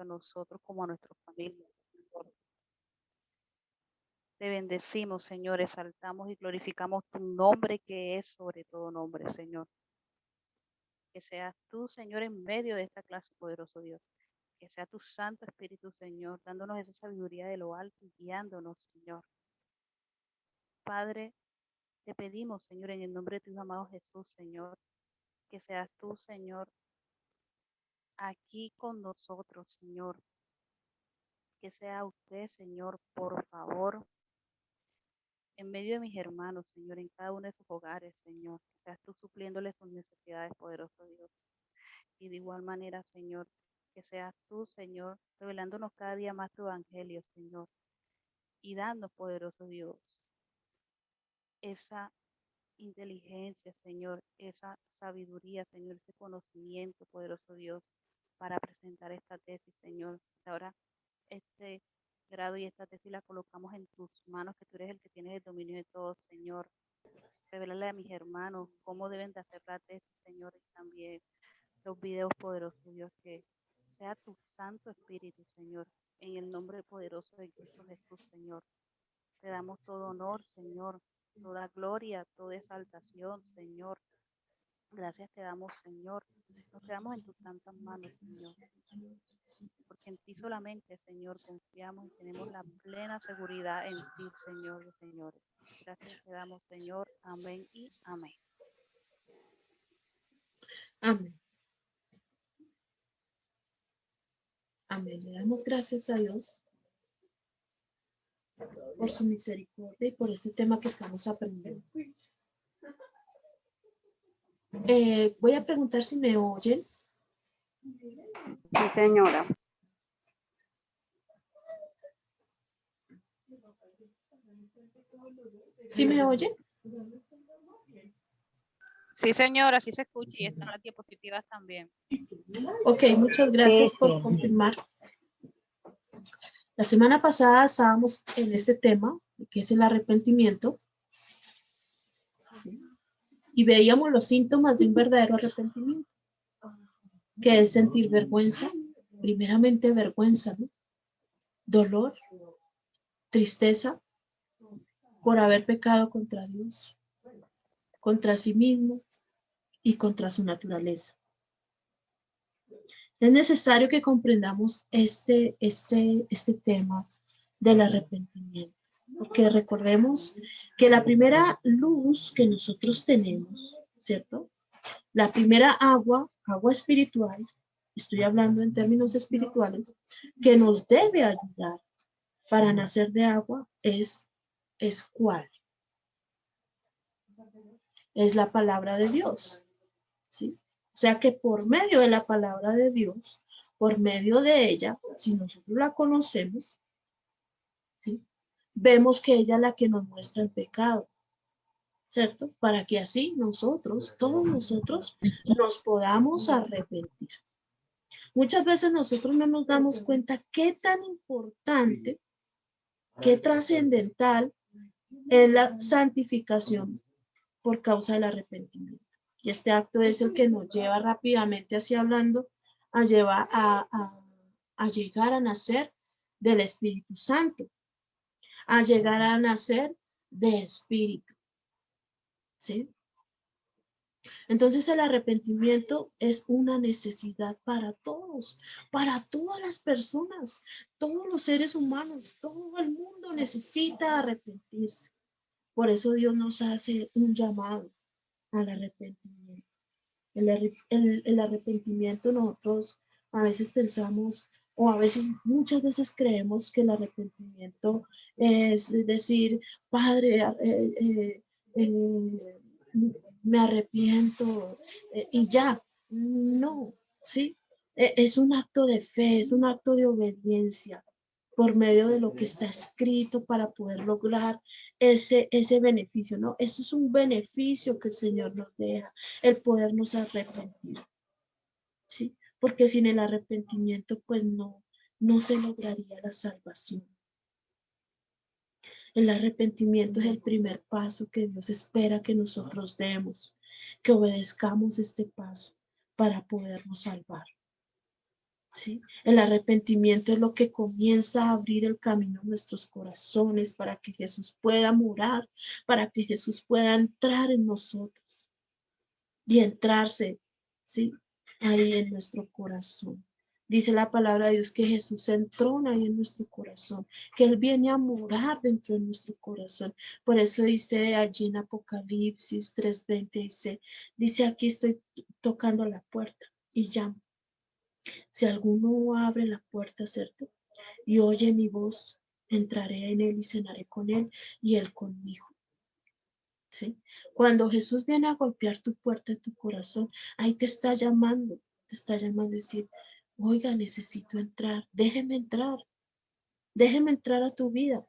tanto a nosotros como a nuestros familias, Señor. Te bendecimos, Señor, exaltamos y glorificamos tu nombre que es sobre todo nombre, Señor. Que seas tú, Señor, en medio de esta clase, poderoso Dios. Que sea tu Santo Espíritu, Señor, dándonos esa sabiduría de lo alto y guiándonos, Señor. Padre, te pedimos, Señor, en el nombre de tu Hijo amado Jesús, Señor, que seas tú, Señor, aquí con nosotros, Señor. Que sea usted, Señor, por favor, en medio de mis hermanos, Señor, en cada uno de sus hogares, Señor. Que seas tú supliéndoles sus necesidades, poderoso Dios. Y de igual manera, Señor, que seas tú, Señor, revelándonos cada día más tu evangelio, Señor. Y dando, poderoso Dios, esa inteligencia, Señor, esa sabiduría, Señor, ese conocimiento, poderoso Dios, para presentar esta tesis, Señor. Ahora, este grado y esta tesis la colocamos en tus manos, que tú eres el que tienes el dominio de todo, Señor. Revélale a mis hermanos cómo deben de hacer la tesis, Señor, y también los videos poderosos, Dios, que sea tu Santo Espíritu, Señor, en el nombre poderoso de Cristo Jesús, Señor. Te damos todo honor, Señor, toda gloria, toda exaltación, Señor. Gracias te damos, Señor. Nos quedamos en tus santas manos, Señor. Porque en ti solamente, Señor, confiamos y tenemos la plena seguridad en ti, Señor de señores. Gracias te damos, Señor. Amén y amén. Amén. Amén. Le damos gracias a Dios por su misericordia y por este tema que estamos aprendiendo. Voy a preguntar si me oyen. Sí, señora. ¿Sí me oyen? Sí, señora, sí se escucha y están las diapositivas también. Ok, muchas gracias por confirmar. La semana pasada estábamos en este tema, que es el arrepentimiento, ¿sí? Y veíamos los síntomas de un verdadero arrepentimiento, que es sentir vergüenza, primeramente vergüenza, ¿no? Dolor, tristeza por haber pecado contra Dios, contra sí mismo y contra su naturaleza. Es necesario que comprendamos este tema del arrepentimiento, porque recordemos que la primera luz que nosotros tenemos, ¿cierto? La primera agua espiritual, estoy hablando en términos espirituales, que nos debe ayudar para nacer de agua es ¿cuál? Es la palabra de Dios, ¿sí? O sea que por medio de la palabra de Dios, por medio de ella, si nosotros la conocemos, ¿sí? Vemos que ella es la que nos muestra el pecado, ¿cierto? Para que así nosotros, todos nosotros, nos podamos arrepentir. Muchas veces nosotros no nos damos cuenta qué tan importante, qué trascendental es la santificación por causa del arrepentimiento. Y este acto es el que nos lleva rápidamente, así hablando, a llevar a llegar a nacer del Espíritu Santo, a llegar a nacer de Espíritu. ¿Sí? Entonces el arrepentimiento es una necesidad para todos, para todas las personas, todos los seres humanos, todo el mundo necesita arrepentirse. Por eso Dios nos hace un llamado al arrepentimiento. El arrepentimiento nosotros a veces pensamos o a veces muchas veces creemos que el arrepentimiento es decir, Padre, me arrepiento y ya. No, ¿sí? Es un acto de fe, es un acto de obediencia por medio de lo que está escrito para poder lograr ese beneficio, ¿no? Eso es un beneficio que el Señor nos deja, el podernos arrepentir, ¿sí? Porque sin el arrepentimiento, pues no se lograría la salvación. El arrepentimiento es el primer paso que Dios espera que nosotros demos, que obedezcamos este paso para podernos salvar. ¿sí? El arrepentimiento es lo que comienza a abrir el camino en nuestros corazones para que Jesús pueda morar, para que Jesús pueda entrar en nosotros y entrarse, ¿sí? Ahí en nuestro corazón. Dice la palabra de Dios que Jesús entrona ahí en nuestro corazón, que Él viene a morar dentro de nuestro corazón. Por eso dice allí en Apocalipsis 3:20, dice aquí estoy tocando la puerta y llamo. Si alguno abre la puerta, ¿cierto? Y oye mi voz, entraré en él y cenaré con él y él conmigo. ¿Sí? Cuando Jesús viene a golpear tu puerta en tu corazón, ahí te está llamando a decir, oiga, necesito entrar, déjeme entrar a tu vida.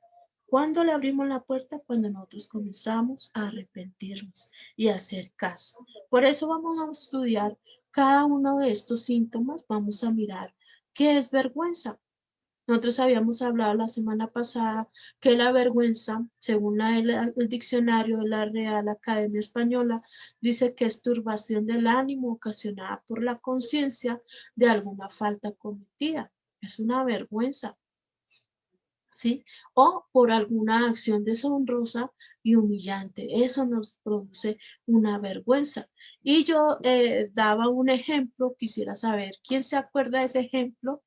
¿Cuándo le abrimos la puerta? Cuando nosotros comenzamos a arrepentirnos y a hacer caso. Por eso vamos a estudiar cada uno de estos síntomas, vamos a mirar qué es vergüenza. Nosotros habíamos hablado la semana pasada que la vergüenza, según el diccionario de la Real Academia Española, dice que es turbación del ánimo ocasionada por la conciencia de alguna falta cometida. Es una vergüenza, ¿sí? O por alguna acción deshonrosa y humillante. Eso nos produce una vergüenza. Y yo daba un ejemplo, quisiera saber, ¿quién se acuerda de ese ejemplo?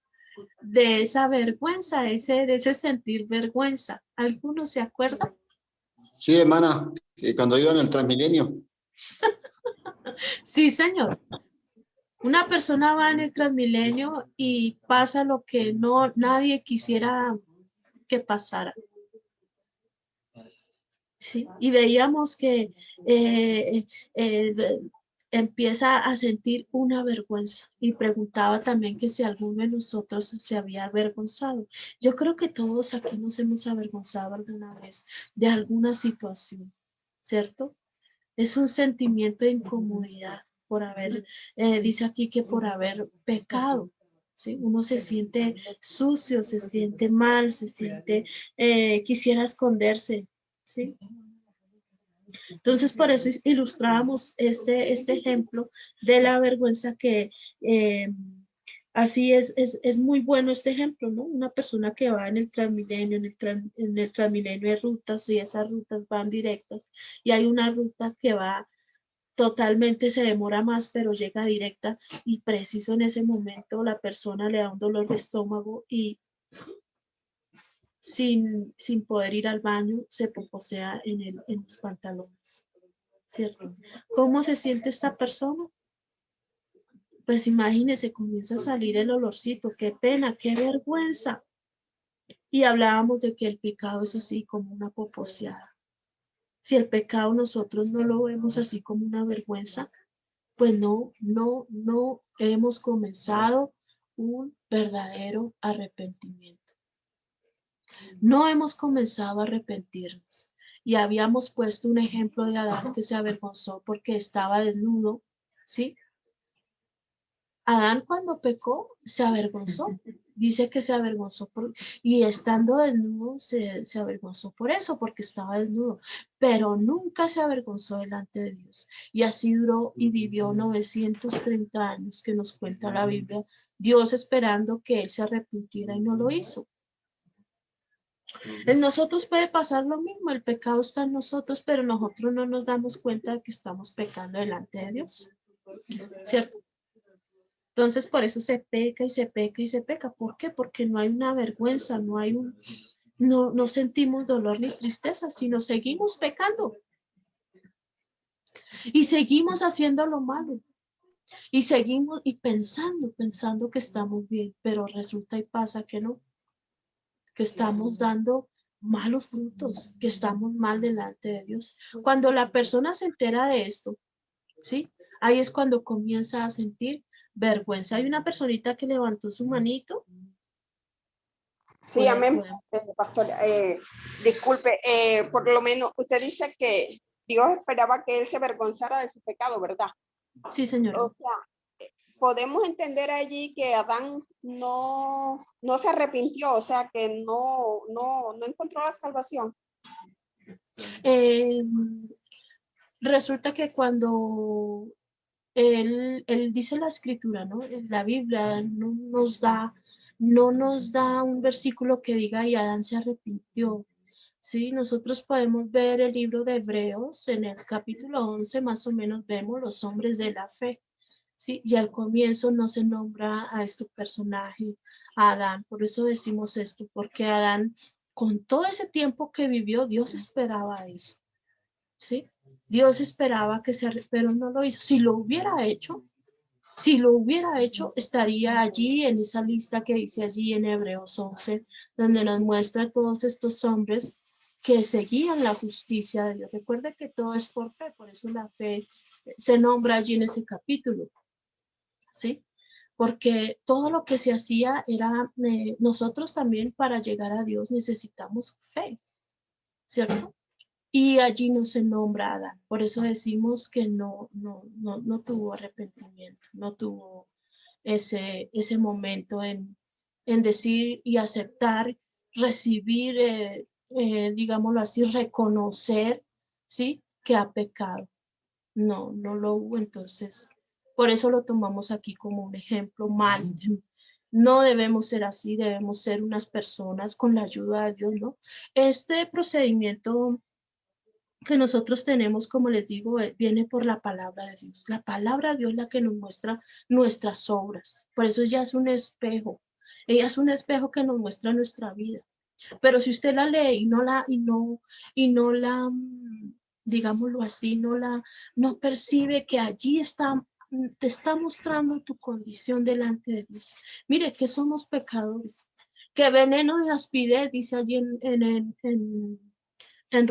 De esa vergüenza, de ese sentir vergüenza. ¿Alguno se acuerda? Sí, hermana, que cuando iba en el Transmilenio. Sí, señor. Una persona va en el Transmilenio y pasa lo que nadie quisiera que pasara. Sí, y veíamos que empieza a sentir una vergüenza y preguntaba también que si alguno de nosotros se había avergonzado. Yo creo que todos aquí nos hemos avergonzado alguna vez de alguna situación, ¿cierto? Es un sentimiento de incomodidad por haber, dice aquí que por haber pecado. ¿Sí? Uno se siente sucio, se siente mal, se siente, quisiera esconderse, ¿sí? Entonces, por eso ilustrábamos este ejemplo de la vergüenza que así es muy bueno este ejemplo, ¿no? Una persona que va en el Transmilenio, en el Transmilenio de rutas y esas rutas van directas y hay una ruta que va totalmente, se demora más, pero llega directa y preciso en ese momento la persona le da un dolor de estómago y sin poder ir al baño se poposea en los pantalones. ¿Cierto? ¿Cómo se siente esta persona? Pues imagínese, comienza a salir el olorcito, qué pena, qué vergüenza. Y hablábamos de que el pecado es así como una poposeada. Si el pecado nosotros no lo vemos así como una vergüenza, pues no hemos comenzado un verdadero arrepentimiento. No hemos comenzado a arrepentirnos. Y habíamos puesto un ejemplo de Adán que se avergonzó porque estaba desnudo, ¿sí? Adán cuando pecó se avergonzó, dice que se avergonzó y estando desnudo se avergonzó por eso, porque estaba desnudo, pero nunca se avergonzó delante de Dios. Y así duró y vivió 930 años que nos cuenta la Biblia, Dios esperando que él se arrepintiera y no lo hizo. En nosotros puede pasar lo mismo, el pecado está en nosotros, pero nosotros no nos damos cuenta de que estamos pecando delante de Dios, ¿cierto? Entonces, por eso se peca y se peca y se peca. ¿Por qué? Porque no hay una vergüenza, no sentimos dolor ni tristeza, sino seguimos pecando. Y seguimos haciendo lo malo. Y seguimos y pensando que estamos bien, pero resulta y pasa que no, que estamos dando malos frutos, que estamos mal delante de Dios. Cuando la persona se entera de esto, ¿sí? Ahí es cuando comienza a sentir vergüenza. Hay una personita que levantó su manito. Sí, amén. Pastor, disculpe, por lo menos usted dice que Dios esperaba que él se avergonzara de su pecado, ¿verdad? Sí, señora. O sea, podemos entender allí que Adán no se arrepintió, o sea, que no encontró la salvación. Resulta que cuando él dice la escritura, ¿no? La Biblia no nos da un versículo que diga y Adán se arrepintió. Sí, nosotros podemos ver el libro de Hebreos en el capítulo 11, más o menos vemos los hombres de la fe. Sí, y al comienzo no se nombra a este personaje, a Adán. Por eso decimos esto, porque Adán, con todo ese tiempo que vivió, Dios esperaba eso. ¿Sí? Dios esperaba pero no lo hizo. Si lo hubiera hecho, estaría allí en esa lista que dice allí en Hebreos 11, donde nos muestra todos estos hombres que seguían la justicia de Dios. Recuerde que todo es por fe, por eso la fe se nombra allí en ese capítulo, ¿sí? Porque todo lo que se hacía era, nosotros también para llegar a Dios necesitamos fe, ¿cierto? Y allí no se nombra a Adán. Por eso decimos que no tuvo arrepentimiento, no tuvo ese momento en decir y aceptar, recibir, digámoslo así, reconocer, ¿sí? Que ha pecado. No lo hubo. Entonces, por eso lo tomamos aquí como un ejemplo mal. No debemos ser así, debemos ser unas personas con la ayuda de Dios, ¿no? Este procedimiento que nosotros tenemos, como les digo, viene por la palabra de Dios. La palabra de Dios es la que nos muestra nuestras obras. Por eso ella es un espejo. Ella es un espejo que nos muestra nuestra vida. Pero si usted la lee y no la, digámoslo así, no percibe que allí te está mostrando tu condición delante de Dios. Mire que somos pecadores. Que veneno de aspidez, dice allí en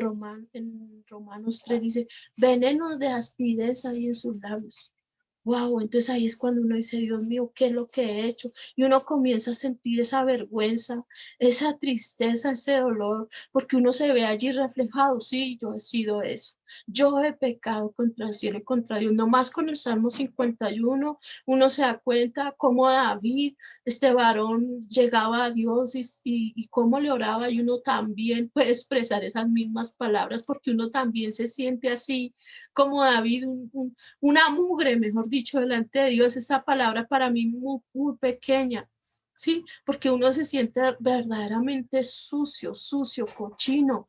Romanos 3 dice, veneno de aspidez ahí en sus labios. Wow, entonces ahí es cuando uno dice, Dios mío, ¿qué es lo que he hecho? Y uno comienza a sentir esa vergüenza, esa tristeza, ese dolor, porque uno se ve allí reflejado, sí, yo he sido eso. Yo he pecado contra el cielo y contra Dios. No más con el Salmo 51, uno se da cuenta cómo David, este varón, llegaba a Dios y cómo le oraba, y uno también puede expresar esas mismas palabras, porque uno también se siente así como David, una mugre, mejor dicho, delante de Dios. Esa palabra para mí muy, muy pequeña, ¿sí? Porque uno se siente verdaderamente sucio, cochino,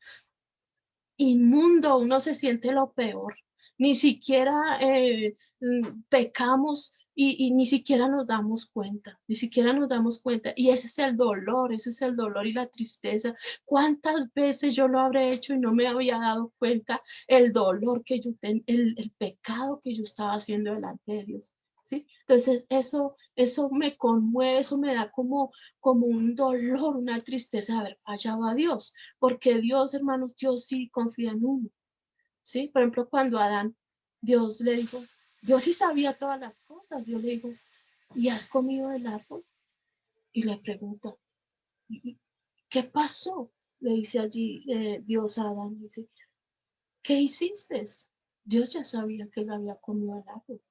inmundo, uno se siente lo peor. Ni siquiera pecamos y ni siquiera nos damos cuenta, ni siquiera nos damos cuenta. Y ese es el dolor y la tristeza. ¿Cuántas veces yo lo habré hecho y no me había dado cuenta el dolor que yo el pecado que yo estaba haciendo delante de Dios? ¿Sí? Entonces eso me conmueve, eso me da como un dolor, una tristeza de haber fallado a Dios, porque Dios, hermanos, Dios sí confía en uno, ¿sí? Por ejemplo, cuando Adán, Dios le dijo, Dios sí sabía todas las cosas, Dios le dijo, ¿y has comido del árbol? Y le pregunta, ¿qué pasó? Le dice allí Dios a Adán, dice, ¿qué hiciste? Dios ya sabía que él había comido el árbol.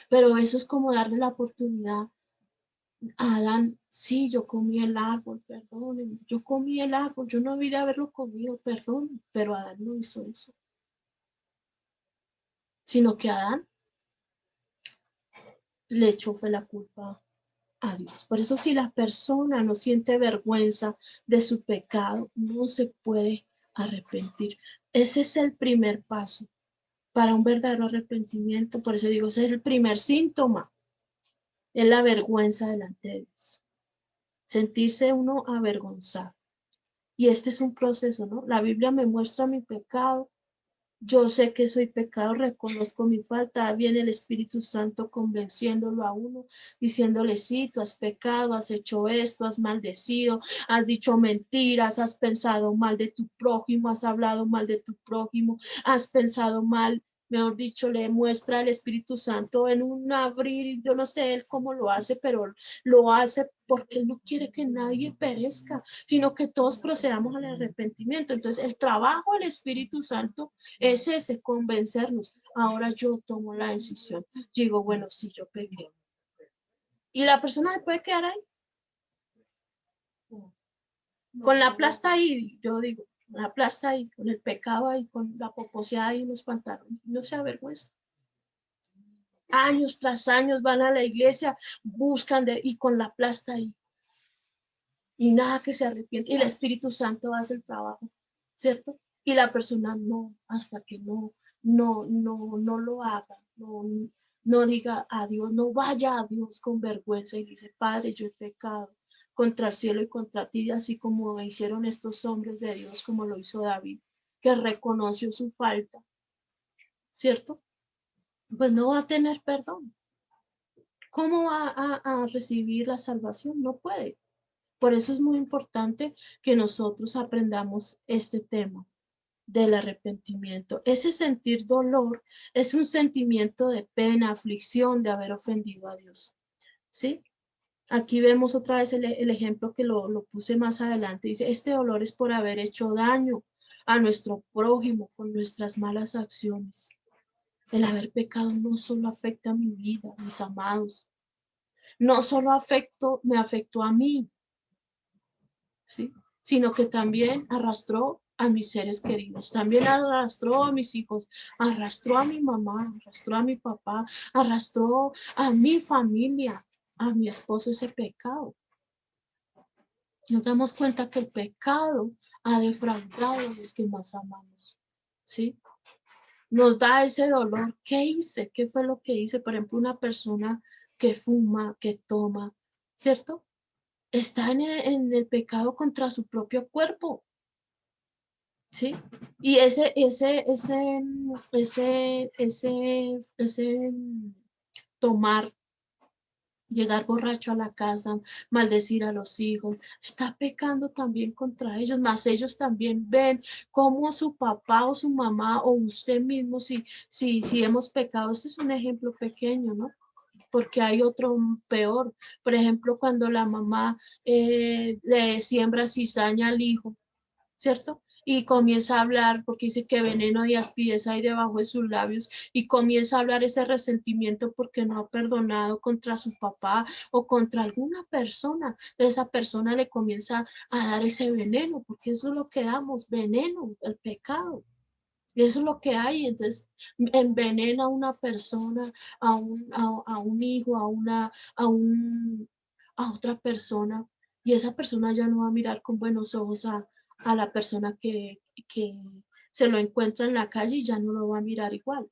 Pero eso es como darle la oportunidad a Adán, sí, yo comí el árbol, perdónenme, yo comí el árbol, yo no había haberlo comido, perdón, pero Adán no hizo eso, sino que Adán le echó fue la culpa a Dios. Por eso si la persona no siente vergüenza de su pecado, no se puede arrepentir. Ese es el primer paso para un verdadero arrepentimiento. Por eso digo, ese es el primer síntoma, es la vergüenza delante de Dios. Sentirse uno avergonzado. Y este es un proceso, ¿no? La Biblia me muestra mi pecado. Yo sé que soy pecado, reconozco mi falta. Viene el Espíritu Santo convenciéndolo a uno, diciéndole, sí, tú has pecado, has hecho esto, has maldecido, has dicho mentiras, has pensado mal de tu prójimo, has hablado mal de tu prójimo, has pensado mal. Mejor dicho, le muestra el Espíritu Santo en un abrir, yo no sé él cómo lo hace, pero lo hace porque él no quiere que nadie perezca, sino que todos procedamos al arrepentimiento. Entonces, el trabajo del Espíritu Santo es ese, convencernos. Ahora yo tomo la decisión. Digo, bueno, sí, yo pequé. Y la persona se puede quedar ahí. Con la plasta ahí, yo digo, la plasta ahí, con el pecado ahí, con la poposeada ahí en los pantalones. No se avergüenza. Años tras años van a la iglesia, buscan y con la plasta ahí. Y nada que se arrepiente. Y el Espíritu Santo hace el trabajo, ¿cierto? Y la persona no, hasta que no lo haga, no diga a Dios, no vaya a Dios con vergüenza y dice, Padre, yo he pecado contra el cielo y contra ti, así como hicieron estos hombres de Dios, como lo hizo David, que reconoció su falta, ¿cierto? Pues no va a tener perdón. ¿Cómo va a recibir la salvación? No puede. Por eso es muy importante que nosotros aprendamos este tema del arrepentimiento. Ese sentir dolor es un sentimiento de pena, aflicción de haber ofendido a Dios. ¿Sí? Aquí vemos otra vez el ejemplo que lo puse más adelante. Dice, este dolor es por haber hecho daño a nuestro prójimo con nuestras malas acciones. El haber pecado no solo afecta a mi vida, mis amados. No solo me afectó a mí, ¿sí? Sino que también arrastró a mis seres queridos, también arrastró a mis hijos, arrastró a mi mamá, arrastró a mi papá, arrastró a mi familia, a mi esposo ese pecado. Nos damos cuenta que el pecado ha defraudado a los que más amamos, ¿sí? Nos da ese dolor. ¿Qué hice? ¿Qué fue lo que hice? Por ejemplo, una persona que fuma, que toma, ¿cierto? Está en el pecado contra su propio cuerpo, ¿sí? Y ese tomar, llegar borracho a la casa, maldecir a los hijos, está pecando también contra ellos, más ellos también ven cómo su papá o su mamá o usted mismo, si hemos pecado. Este es un ejemplo pequeño, ¿no? Porque hay otro peor. Por ejemplo, cuando la mamá le siembra cizaña al hijo, ¿cierto? Y comienza a hablar, porque dice que veneno y aspidez hay debajo de sus labios, y comienza a hablar ese resentimiento porque no ha perdonado contra su papá o contra alguna persona. Esa persona le comienza a dar ese veneno, porque eso es lo que damos, veneno, el pecado. Y eso es lo que hay. Entonces envenena a una persona, a un hijo, a otra persona, y esa persona ya no va a mirar con buenos ojos a la persona que se lo encuentra en la calle, y ya no lo va a mirar igual.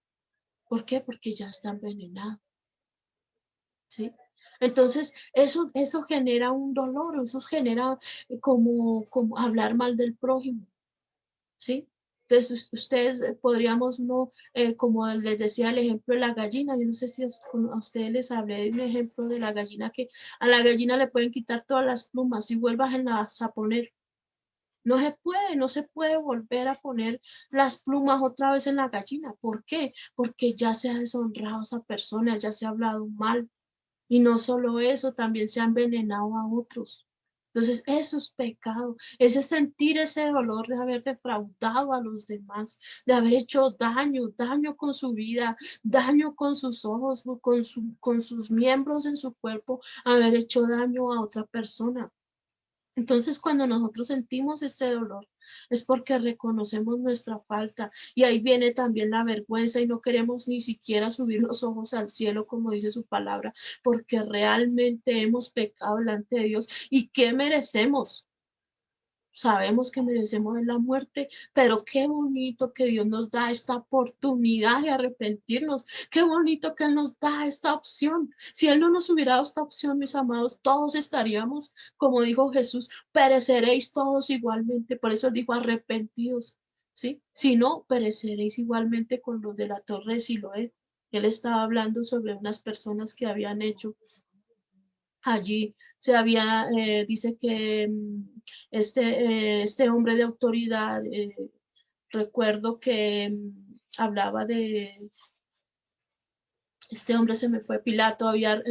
¿Por qué? Porque ya está envenenado, ¿sí? Entonces, eso genera un dolor, eso genera como hablar mal del prójimo, ¿sí? Entonces, ustedes podríamos, no, como les decía el ejemplo de la gallina, yo no sé si a ustedes les hablé de un ejemplo de la gallina, que a la gallina le pueden quitar todas las plumas y vuelvas a poner. No se puede volver a poner las plumas otra vez en la gallina. ¿Por qué? Porque ya se ha deshonrado a esa persona, ya se ha hablado mal. Y no solo eso, también se ha envenenado a otros. Entonces, eso es pecado, ese sentir ese dolor de haber defraudado a los demás, de haber hecho daño con su vida, daño con sus ojos, con sus miembros en su cuerpo, haber hecho daño a otra persona. Entonces, cuando nosotros sentimos ese dolor, es porque reconocemos nuestra falta, y ahí viene también la vergüenza, y no queremos ni siquiera subir los ojos al cielo, como dice su palabra, porque realmente hemos pecado delante de Dios. ¿Y qué merecemos? Sabemos que merecemos la muerte, pero qué bonito que Dios nos da esta oportunidad de arrepentirnos. Qué bonito que Él nos da esta opción. Si Él no nos hubiera dado esta opción, mis amados, todos estaríamos, como dijo Jesús, pereceréis todos igualmente. Por eso Él dijo arrepentidos, ¿sí? Si no, pereceréis igualmente con los de la torre de Siloé. Él estaba hablando sobre unas personas que habían hecho allí. Dice que este hombre de autoridad, recuerdo que hablaba de, este hombre se me fue, Pilato, había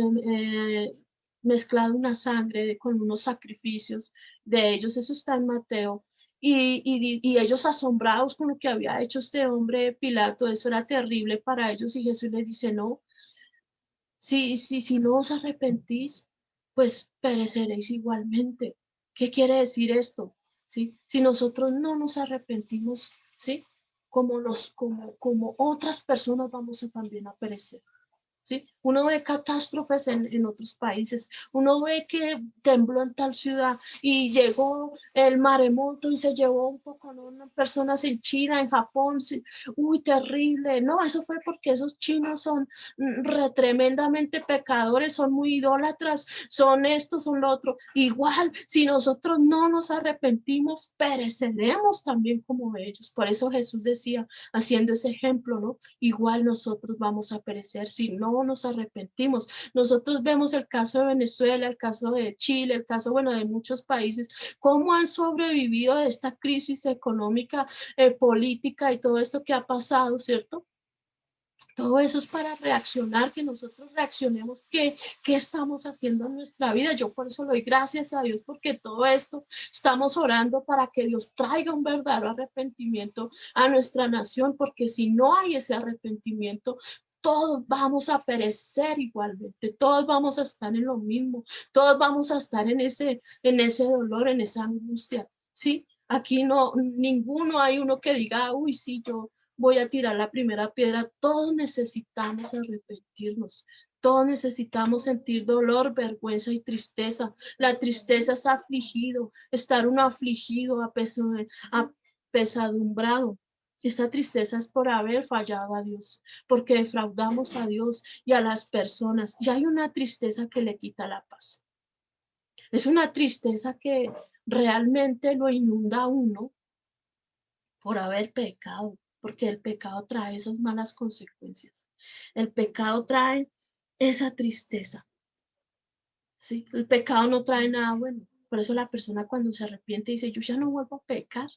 mezclado una sangre con unos sacrificios de ellos, eso está en Mateo. Y ellos asombrados con lo que había hecho este hombre Pilato, eso era terrible para ellos, y Jesús les dice, no, si no os arrepentís, pues pereceréis igualmente. ¿Qué quiere decir esto? ¿Sí? Si nosotros no nos arrepentimos, ¿sí? Como otras personas vamos a también a perecer. ¿sí? Uno ve catástrofes en otros países, uno ve que tembló en tal ciudad y llegó el maremoto y se llevó un poco, ¿no?, unas personas en China, en Japón, sí. Uy, terrible. No, eso fue porque esos chinos son tremendamente pecadores, son muy idólatras, son esto, son lo otro. Igual, si nosotros no nos arrepentimos, pereceremos también como ellos. Por eso Jesús decía, haciendo ese ejemplo, ¿no? Igual nosotros vamos a perecer si no nos arrepentimos. Nosotros vemos el caso de Venezuela, el caso de Chile, el caso, bueno, de muchos países, cómo han sobrevivido de esta crisis económica, política y todo esto que ha pasado, ¿cierto? Todo eso es para reaccionar, que nosotros reaccionemos, ¿qué estamos haciendo en nuestra vida? Yo por eso le doy gracias a Dios, porque todo esto estamos orando para que Dios traiga un verdadero arrepentimiento a nuestra nación, porque si no hay ese arrepentimiento, todos vamos a perecer igualmente, todos vamos a estar en lo mismo, todos vamos a estar en ese dolor, en esa angustia, ¿sí? Aquí no, ninguno hay uno que diga, uy, sí, yo voy a tirar la primera piedra. Todos necesitamos arrepentirnos. Todos necesitamos sentir dolor, vergüenza y tristeza. La tristeza es afligido, estar uno afligido, apesadumbrado. Esta tristeza es por haber fallado a Dios, porque defraudamos a Dios y a las personas. Y hay una tristeza que le quita la paz. Es una tristeza que realmente lo inunda a uno por haber pecado, porque el pecado trae esas malas consecuencias. El pecado trae esa tristeza, ¿sí? El pecado no trae nada bueno. Por eso la persona cuando se arrepiente dice, yo ya no vuelvo a pecar.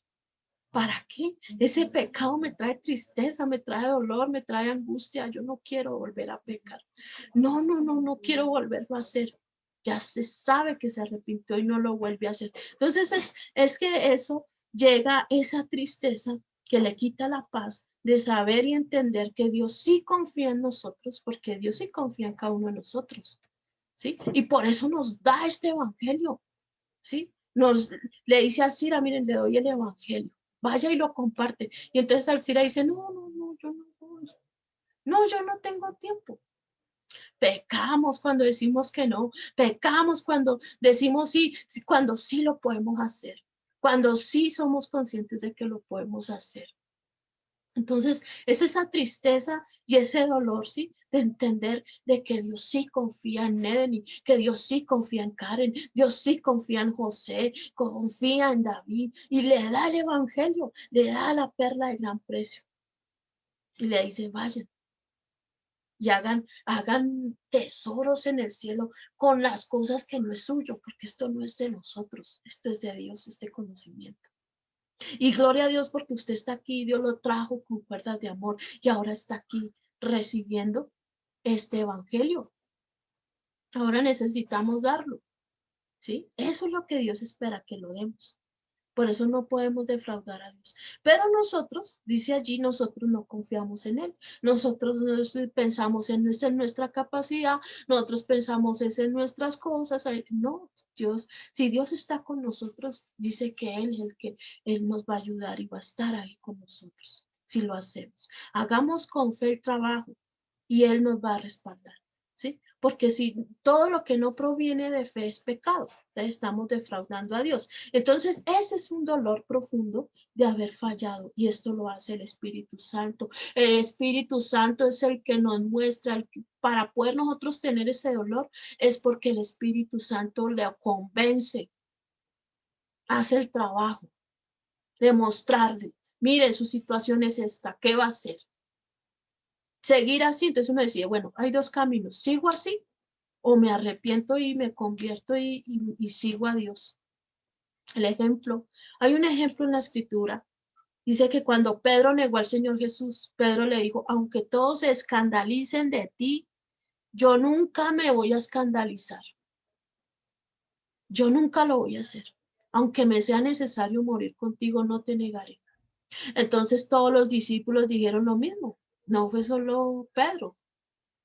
¿Para qué? Ese pecado me trae tristeza, me trae dolor, me trae angustia. Yo no quiero volver a pecar. No quiero volverlo a hacer. Ya se sabe que se arrepintió y no lo vuelve a hacer. Entonces es que eso llega, esa tristeza que le quita la paz de saber y entender que Dios sí confía en nosotros, porque Dios sí confía en cada uno de nosotros, ¿sí? Y por eso nos da este evangelio, ¿sí? Le dice a Alcira, miren, le doy el evangelio, vaya y lo comparte. Y entonces Alcira dice, no, yo no voy. No, yo no tengo tiempo. Pecamos cuando decimos que no, pecamos cuando decimos sí, cuando sí lo podemos hacer, cuando sí somos conscientes de que lo podemos hacer. Entonces, es esa tristeza y ese dolor, ¿sí? De entender de que Dios sí confía en Nedeni, que Dios sí confía en Karen, Dios sí confía en José, confía en David y le da el evangelio, le da la perla de gran precio. Y le dice, vayan y hagan tesoros en el cielo con las cosas que no es suyo, porque esto no es de nosotros, esto es de Dios, este conocimiento. Y gloria a Dios porque usted está aquí, Dios lo trajo con cuerdas de amor y ahora está aquí recibiendo este evangelio. Ahora necesitamos darlo, ¿sí? Eso es lo que Dios espera que lo demos. Por eso no podemos defraudar a Dios. Pero nosotros, dice allí, nosotros no confiamos en Él. Nosotros pensamos en nuestra capacidad, nosotros pensamos en nuestras cosas. No, Dios, si Dios está con nosotros, dice que Él es el que Él nos va a ayudar y va a estar ahí con nosotros, si lo hacemos. Hagamos con fe el trabajo y Él nos va a respaldar, ¿sí? Porque si todo lo que no proviene de fe es pecado, estamos defraudando a Dios. Entonces, ese es un dolor profundo de haber fallado y esto lo hace el Espíritu Santo. El Espíritu Santo es el que nos muestra, para poder nosotros tener ese dolor, es porque el Espíritu Santo le convence, hace el trabajo de mostrarle, mire, su situación es esta, ¿qué va a hacer? Seguir así, entonces uno decía, bueno, hay dos caminos, sigo así o me arrepiento y me convierto y sigo a Dios. El ejemplo, hay un ejemplo en la escritura, dice que cuando Pedro negó al Señor Jesús, Pedro le dijo, aunque todos se escandalicen de ti, yo nunca me voy a escandalizar. Yo nunca lo voy a hacer. Aunque me sea necesario morir contigo, no te negaré. Entonces todos los discípulos dijeron lo mismo. No fue solo Pedro,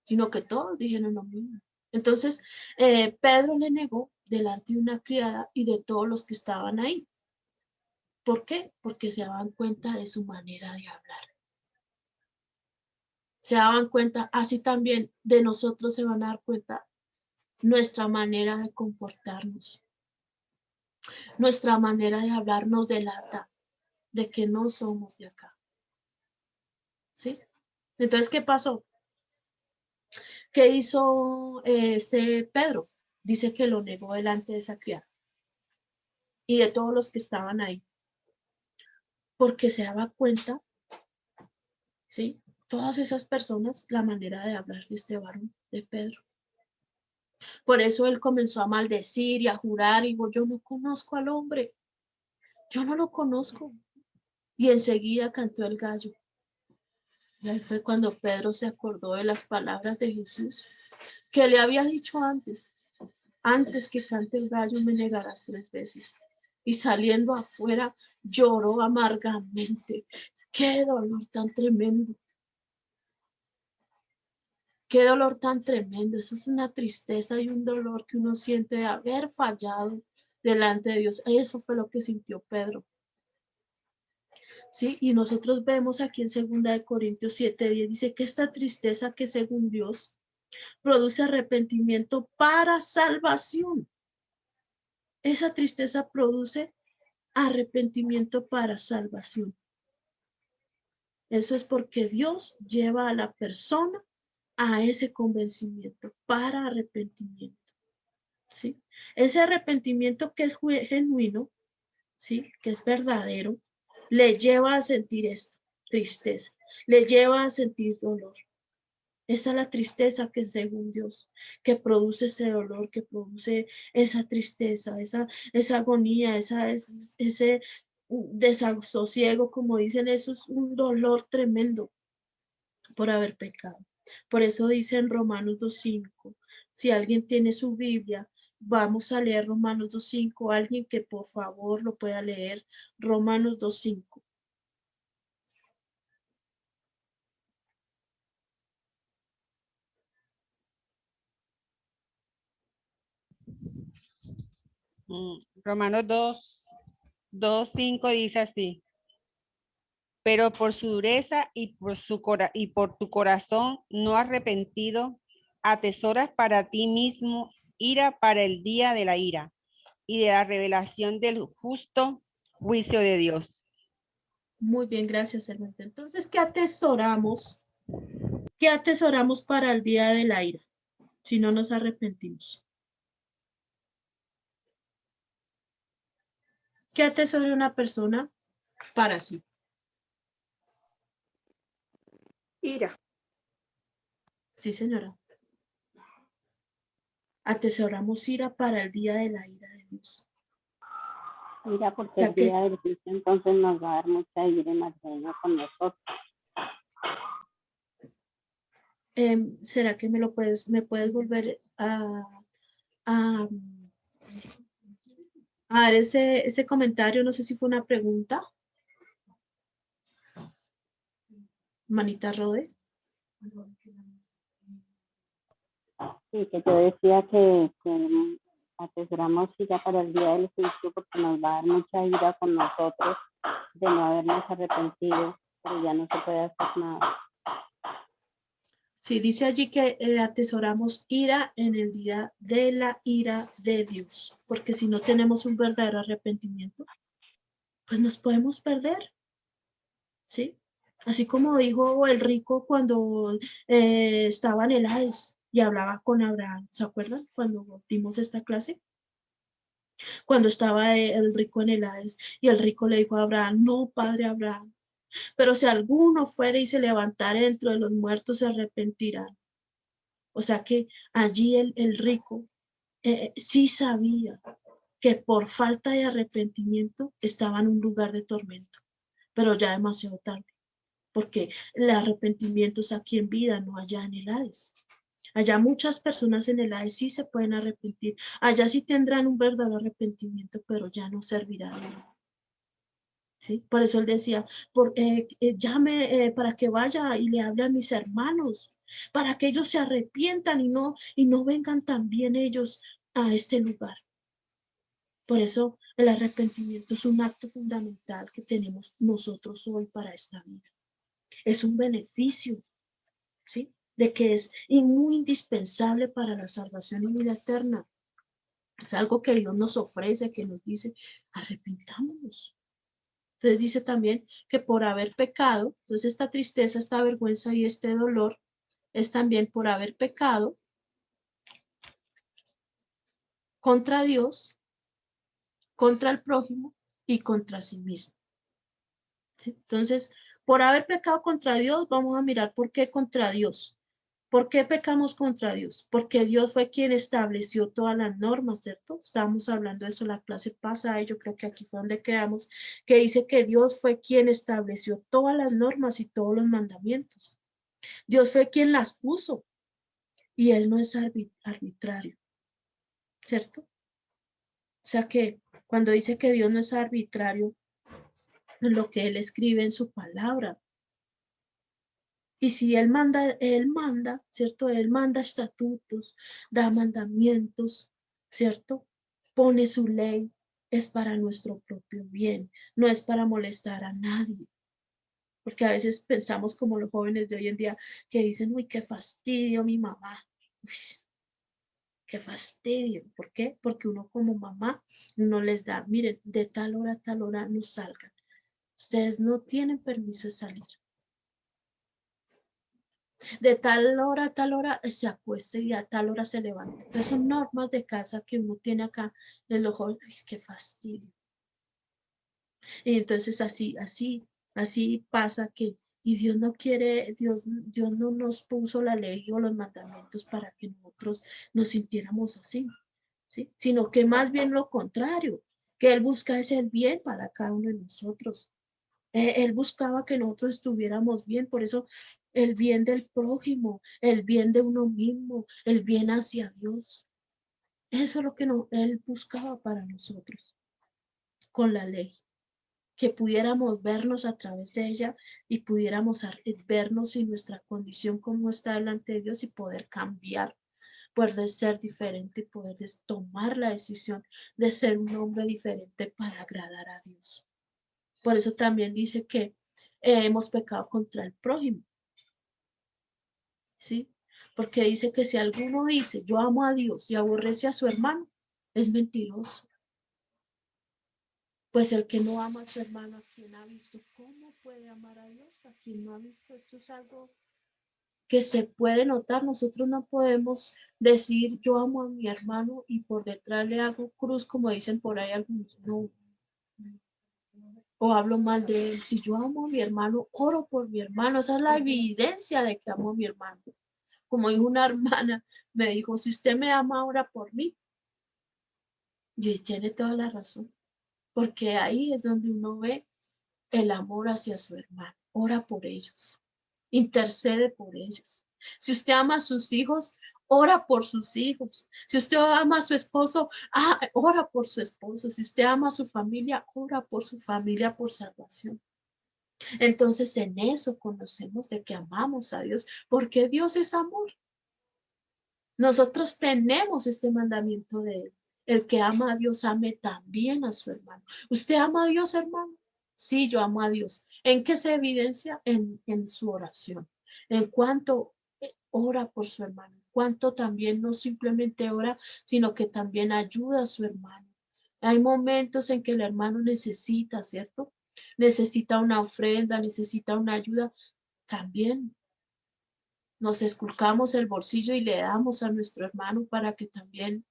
sino que todos dijeron lo mismo. Entonces, Pedro le negó delante de una criada y de todos los que estaban ahí. ¿Por qué? Porque se daban cuenta de su manera de hablar. se daban cuenta, así también de nosotros se van a dar cuenta nuestra manera de comportarnos, nuestra manera de hablar nos delata de que no somos de acá. ¿Sí? Entonces, ¿qué pasó? ¿Qué hizo Pedro? Dice que lo negó delante de esa criada y de todos los que estaban ahí, porque se daba cuenta, ¿sí? Todas esas personas, la manera de hablar de este varón, de Pedro. Por eso él comenzó a maldecir y a jurar y dijo, yo no conozco al hombre, yo no lo conozco. Y enseguida cantó el gallo. Y ahí fue cuando Pedro se acordó de las palabras de Jesús, que le había dicho antes que cante el gallo me negarás 3 veces. Y saliendo afuera lloró amargamente. Qué dolor tan tremendo. Qué dolor tan tremendo. Eso es una tristeza y un dolor que uno siente de haber fallado delante de Dios. Eso fue lo que sintió Pedro. ¿Sí? Y nosotros vemos aquí en 2 Corintios 7:10, dice que esta tristeza que según Dios produce arrepentimiento para salvación. Esa tristeza produce arrepentimiento para salvación. Eso es porque Dios lleva a la persona a ese convencimiento para arrepentimiento. ¿Sí? Ese arrepentimiento que es genuino, ¿sí? Que es verdadero, le lleva a sentir esto, tristeza, le lleva a sentir dolor. Esa es la tristeza que según Dios, que produce ese dolor, que produce esa tristeza, esa agonía, ese desasosiego, como dicen, eso es un dolor tremendo por haber pecado. Por eso dice en Romanos 2:5, si alguien tiene su Biblia, vamos a leer Romanos 2:5, alguien que por favor lo pueda leer, Romanos 2:5. Romanos 2:5 dice así. Pero por su dureza y por tu corazón no arrepentido, atesoras para ti mismo ira para el día de la ira y de la revelación del justo juicio de Dios. Muy bien, gracias, hermano. Entonces, ¿qué atesoramos? ¿Qué atesoramos para el día de la ira? Si no nos arrepentimos. ¿Qué atesora una persona para sí? Ira. Sí, señora. Atesoramos ira para el día de la ira de Dios. Mira, porque O sea el que, día del juicio entonces nos va a dar mucha ira y martirio con nosotros. ¿será que me puedes volver a dar ese comentario? No sé si fue una pregunta. Manita Rode. Sí, que yo decía que atesoramos ira para el día del juicio porque nos va a dar mucha ira con nosotros de no habernos arrepentido, pero ya no se puede hacer nada. Sí, dice allí que atesoramos ira en el día de la ira de Dios, porque si no tenemos un verdadero arrepentimiento, pues nos podemos perder, ¿sí? Así como dijo el rico cuando estaba en el Hades y hablaba con Abraham, ¿se acuerdan? Cuando dimos esta clase, cuando estaba el rico en el Hades y el rico le dijo a Abraham, no, padre Abraham, pero si alguno fuera y se levantara dentro de los muertos, se arrepentirán. O sea que allí el rico sí sabía que por falta de arrepentimiento estaba en un lugar de tormento, pero ya demasiado tarde, porque el arrepentimiento es aquí en vida, no allá en el Hades. Allá muchas personas en el Hades sí se pueden arrepentir, allá sí tendrán un verdadero arrepentimiento, pero ya no servirá de nada. ¿Sí? Por eso él decía, llame para que vaya y le hable a mis hermanos, para que ellos se arrepientan y no vengan también ellos a este lugar. Por eso el arrepentimiento es un acto fundamental que tenemos nosotros hoy para esta vida. Es un beneficio ¿sí? De que es muy indispensable para la salvación y vida eterna. Es algo que Dios nos ofrece, que nos dice, arrepintámonos. Entonces dice también que por haber pecado, entonces esta tristeza, esta vergüenza y este dolor es también por haber pecado contra Dios, contra el prójimo y contra sí mismo. ¿Sí? Entonces, por haber pecado contra Dios, vamos a mirar por qué contra Dios. ¿Por qué pecamos contra Dios? Porque Dios fue quien estableció todas las normas, ¿cierto? Estábamos hablando de eso en la clase pasada y yo creo que aquí fue donde quedamos, que dice que Dios fue quien estableció todas las normas y todos los mandamientos. Dios fue quien las puso y Él no es arbitrario, ¿cierto? O sea que cuando dice que Dios no es arbitrario en lo que Él escribe en su palabra, y si Él manda, ¿cierto? Él manda estatutos, da mandamientos, ¿cierto? Pone su ley, es para nuestro propio bien, no es para molestar a nadie. Porque a veces pensamos como los jóvenes de hoy en día que dicen, uy, qué fastidio mi mamá. Uy, qué fastidio. ¿Por qué? Porque uno como mamá, uno les da, miren, de tal hora a tal hora no salgan. Ustedes no tienen permiso de salir. De tal hora a tal hora se acuesta y a tal hora se levanta. Entonces son normas de casa que uno tiene acá en los jóvenes. Ay, qué fastidio. Y entonces así pasa que, y Dios no quiere, Dios no nos puso la ley o los mandamientos para que nosotros nos sintiéramos así, ¿sí? Sino que más bien lo contrario, que Él busca es el bien para cada uno de nosotros. Él buscaba que nosotros estuviéramos bien, por eso el bien del prójimo, el bien de uno mismo, el bien hacia Dios. Eso es lo que Él buscaba para nosotros con la ley, que pudiéramos vernos a través de ella y pudiéramos vernos en nuestra condición como está delante de Dios y poder cambiar, poder ser diferente, poder tomar la decisión de ser un hombre diferente para agradar a Dios. Por eso también dice que hemos pecado contra el prójimo, ¿sí? Porque dice que si alguno dice, yo amo a Dios y aborrece a su hermano, es mentiroso. Pues el que no ama a su hermano, ¿a quien ha visto? ¿Cómo puede amar a Dios? ¿A quien no ha visto? Esto es algo que se puede notar. Nosotros no podemos decir, yo amo a mi hermano y por detrás le hago cruz, como dicen por ahí algunos. No. O hablo mal de él. Si yo amo a mi hermano, oro por mi hermano. Esa es la evidencia de que amo a mi hermano. Como dijo una hermana, me dijo, si usted me ama, ora por mí. Y tiene toda la razón. Porque ahí es donde uno ve el amor hacia su hermano. Ora por ellos. Intercede por ellos. Si usted ama a sus hijos, ora por sus hijos. Si usted ama a su esposo, ora por su esposo. Si usted ama a su familia, ora por su familia por salvación. Entonces en eso conocemos de que amamos a Dios, porque Dios es amor. Nosotros tenemos este mandamiento de Él. El que ama a Dios, ame también a su hermano. ¿Usted ama a Dios, hermano? Sí, yo amo a Dios. ¿En qué se evidencia? En su oración. En cuanto ora por su hermano. En cuanto también no simplemente ora, sino que también ayuda a su hermano. Hay momentos en que el hermano necesita, ¿cierto? Necesita una ofrenda, necesita una ayuda. También nos esculcamos el bolsillo y le damos a nuestro hermano para que también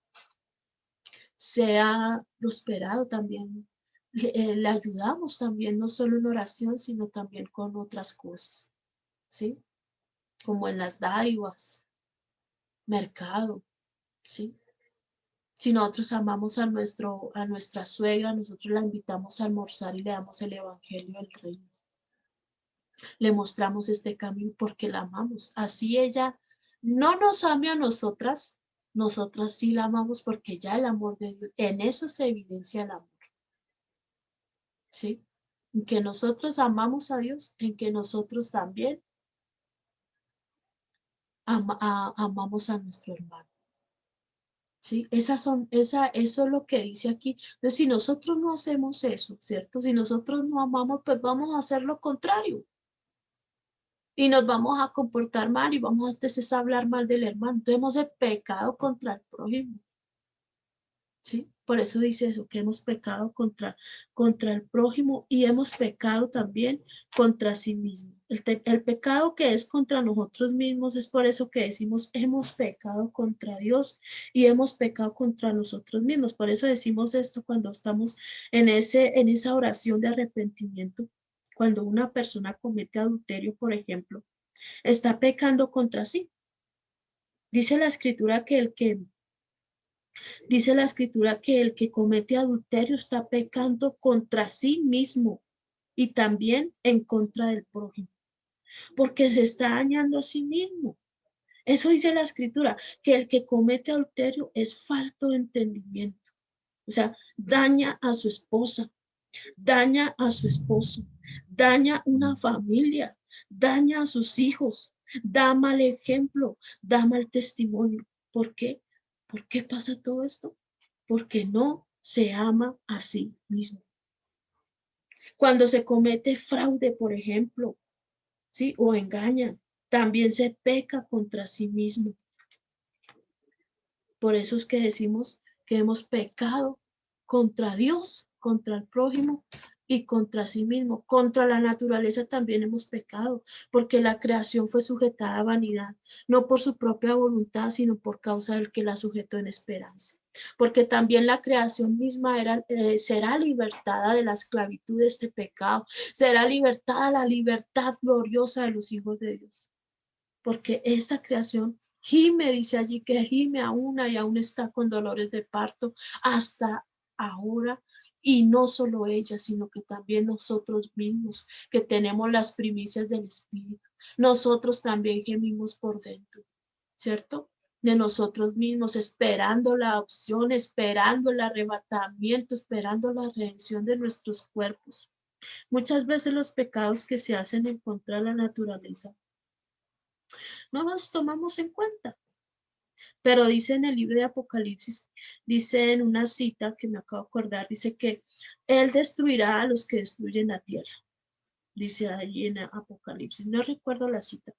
sea prosperado también. Le ayudamos también, no solo en oración, sino también con otras cosas, ¿sí? Como en las dádivas, mercado, ¿sí? Si nosotros amamos a nuestra suegra, nosotros la invitamos a almorzar y le damos el evangelio del reino. Le mostramos este camino porque la amamos. Así ella no nos ame a nosotras sí la amamos porque ya el amor de Dios, en eso se evidencia el amor. ¿Sí? En que nosotros amamos a Dios, en que nosotros también amamos a nuestro hermano. ¿Sí? Eso es lo que dice aquí. Entonces, si nosotros no hacemos eso, ¿cierto? Si nosotros no amamos, pues vamos a hacer lo contrario. y nos vamos a comportar mal y vamos a entonces a hablar mal del hermano. Entonces hemos pecado contra el prójimo. ¿Sí? Por eso dice eso, que hemos pecado contra el prójimo y hemos pecado también contra sí mismo. El pecado que es contra nosotros mismos es por eso que decimos hemos pecado contra Dios y hemos pecado contra nosotros mismos. Por eso decimos esto cuando estamos en esa oración de arrepentimiento. Cuando una persona comete adulterio, por ejemplo, está pecando contra sí. Dice la escritura Dice la escritura que el que comete adulterio está pecando contra sí mismo y también en contra del prójimo, porque se está dañando a sí mismo. Eso dice la escritura, que el que comete adulterio es falto de entendimiento. O sea, daña a su esposa, daña a su esposo, daña una familia, daña a sus hijos, da mal ejemplo, da mal testimonio. ¿Por qué? ¿Por qué pasa todo esto? Porque no se ama a sí mismo. Cuando se comete fraude, por ejemplo, ¿sí? O engaña, también se peca contra sí mismo. Por eso es que decimos que hemos pecado contra Dios, contra el prójimo y contra sí mismo. Contra la naturaleza también hemos pecado, porque la creación fue sujetada a vanidad, no por su propia voluntad, sino por causa del que la sujetó en esperanza. Porque también la creación misma será libertada de la esclavitud de este pecado, será libertada la libertad gloriosa de los hijos de Dios. Porque esa creación gime, dice allí que gime aún y aún está con dolores de parto hasta ahora. Y no solo ella, sino que también nosotros mismos, que tenemos las primicias del Espíritu. Nosotros también gemimos por dentro, ¿cierto? De nosotros mismos, esperando la opción, esperando el arrebatamiento, esperando la redención de nuestros cuerpos. Muchas veces los pecados que se hacen en contra de la naturaleza no los tomamos en cuenta. Pero dice en el libro de Apocalipsis, dice en una cita que me acabo de acordar, dice que Él destruirá a los que destruyen la tierra. Dice allí en Apocalipsis, no recuerdo la cita,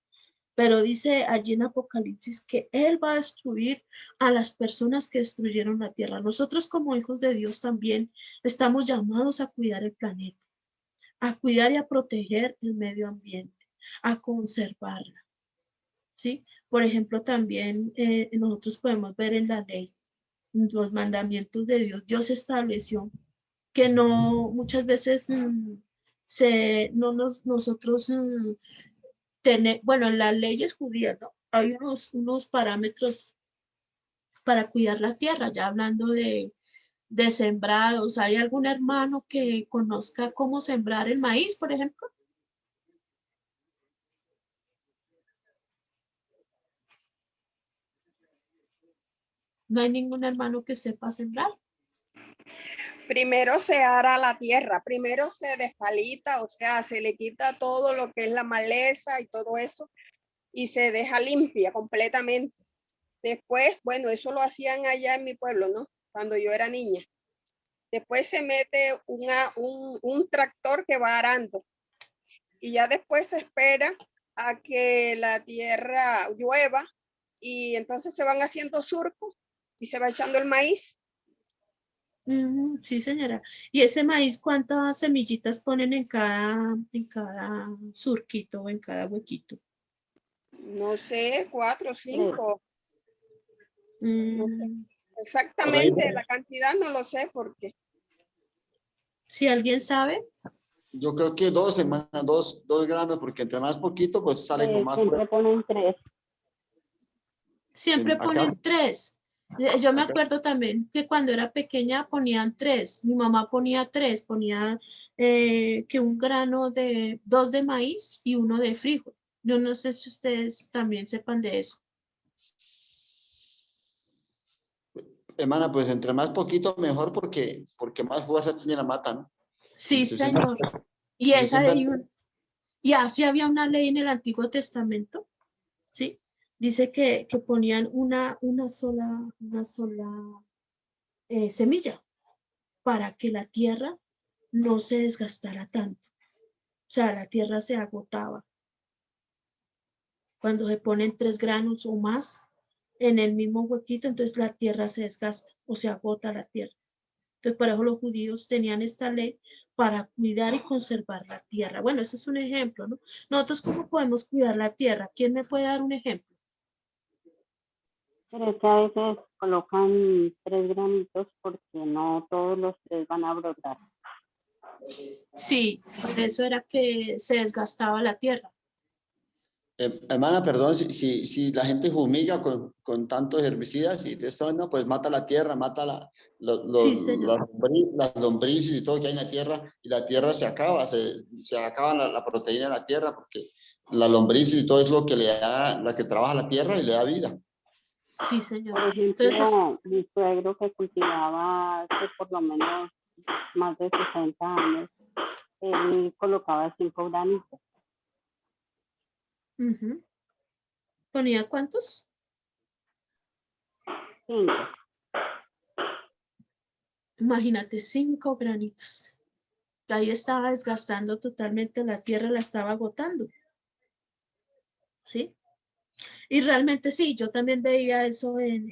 pero dice allí en Apocalipsis que Él va a destruir a las personas que destruyeron la tierra. Nosotros como hijos de Dios también estamos llamados a cuidar el planeta, a cuidar y a proteger el medio ambiente, a conservarla. ¿Sí? Por ejemplo, también nosotros podemos ver en la ley, en los mandamientos de Dios, Dios estableció que no, muchas veces nosotros bueno, en las leyes judías, ¿no? Hay unos parámetros para cuidar la tierra, ya hablando de sembrados. ¿Hay algún hermano que conozca cómo sembrar el maíz, por ejemplo? No hay ningún hermano que sepa sembrar. Primero se ara la tierra, primero se despalita, o sea, se le quita todo lo que es la maleza y todo eso y se deja limpia completamente. Después, bueno, eso lo hacían allá en mi pueblo, ¿no? Cuando yo era niña. Después se mete un tractor que va arando y ya después se espera a que la tierra llueva y entonces se van haciendo surcos y se va echando el maíz. Sí, señora. ¿Y ese maíz cuántas semillitas ponen en cada surquito o en cada huequito? No sé, 4 o 5. No sé. Mm, Exactamente la cantidad no lo sé porque. si alguien sabe, Yo creo que 2, hermana, dos granos, porque entre más poquito, pues sale con más. Siempre ponen 3. siempre Acá. ponen 3. Yo me Acá. acuerdo también que cuando era pequeña ponían 3. Mi mamá ponía 3, ponía que un grano de 2 de maíz y 1 de frijol. Yo no sé si ustedes también sepan de eso. Hermana, pues entre más poquito mejor porque más fuerza tiene la mata, ¿no? Sí, Usted siempre- señor. Y usted esa siempre- y así había una ley en el Antiguo Testamento, ¿sí? Dice que ponían una sola semilla para que la tierra no se desgastara tanto. O sea, la tierra se agotaba. Cuando se ponen 3 granos o más en el mismo huequito, entonces la tierra se desgasta o se agota la tierra. Entonces, por eso los judíos tenían esta ley para cuidar y conservar la tierra. Bueno, eso es un ejemplo, ¿no? Nosotros, ¿cómo podemos cuidar la tierra? ¿Quién me puede dar un ejemplo? Pero es que a veces colocan 3 granitos porque no todos los 3 van a brotar. Sí, por eso era que se desgastaba la tierra. Hermana, perdón, si la gente fumiga con tantos herbicidas y de esto, no, pues mata la tierra, mata Sí, señor. las lombrices y todo que hay en la tierra, y la tierra se acaba, se acaba la proteína de la tierra, porque las lombrices y todo es lo que le da, la que trabaja la tierra y le da vida. Sí, Por señor. ejemplo, Entonces, mi suegro que cultivaba hace por lo menos más de 60 años, él colocaba 5 granitos. ujú. ¿Ponía cuántos? 5. Imagínate, 5 granitos. Ahí estaba desgastando totalmente la tierra, la estaba agotando. ¿Sí? Y realmente sí, yo también veía eso en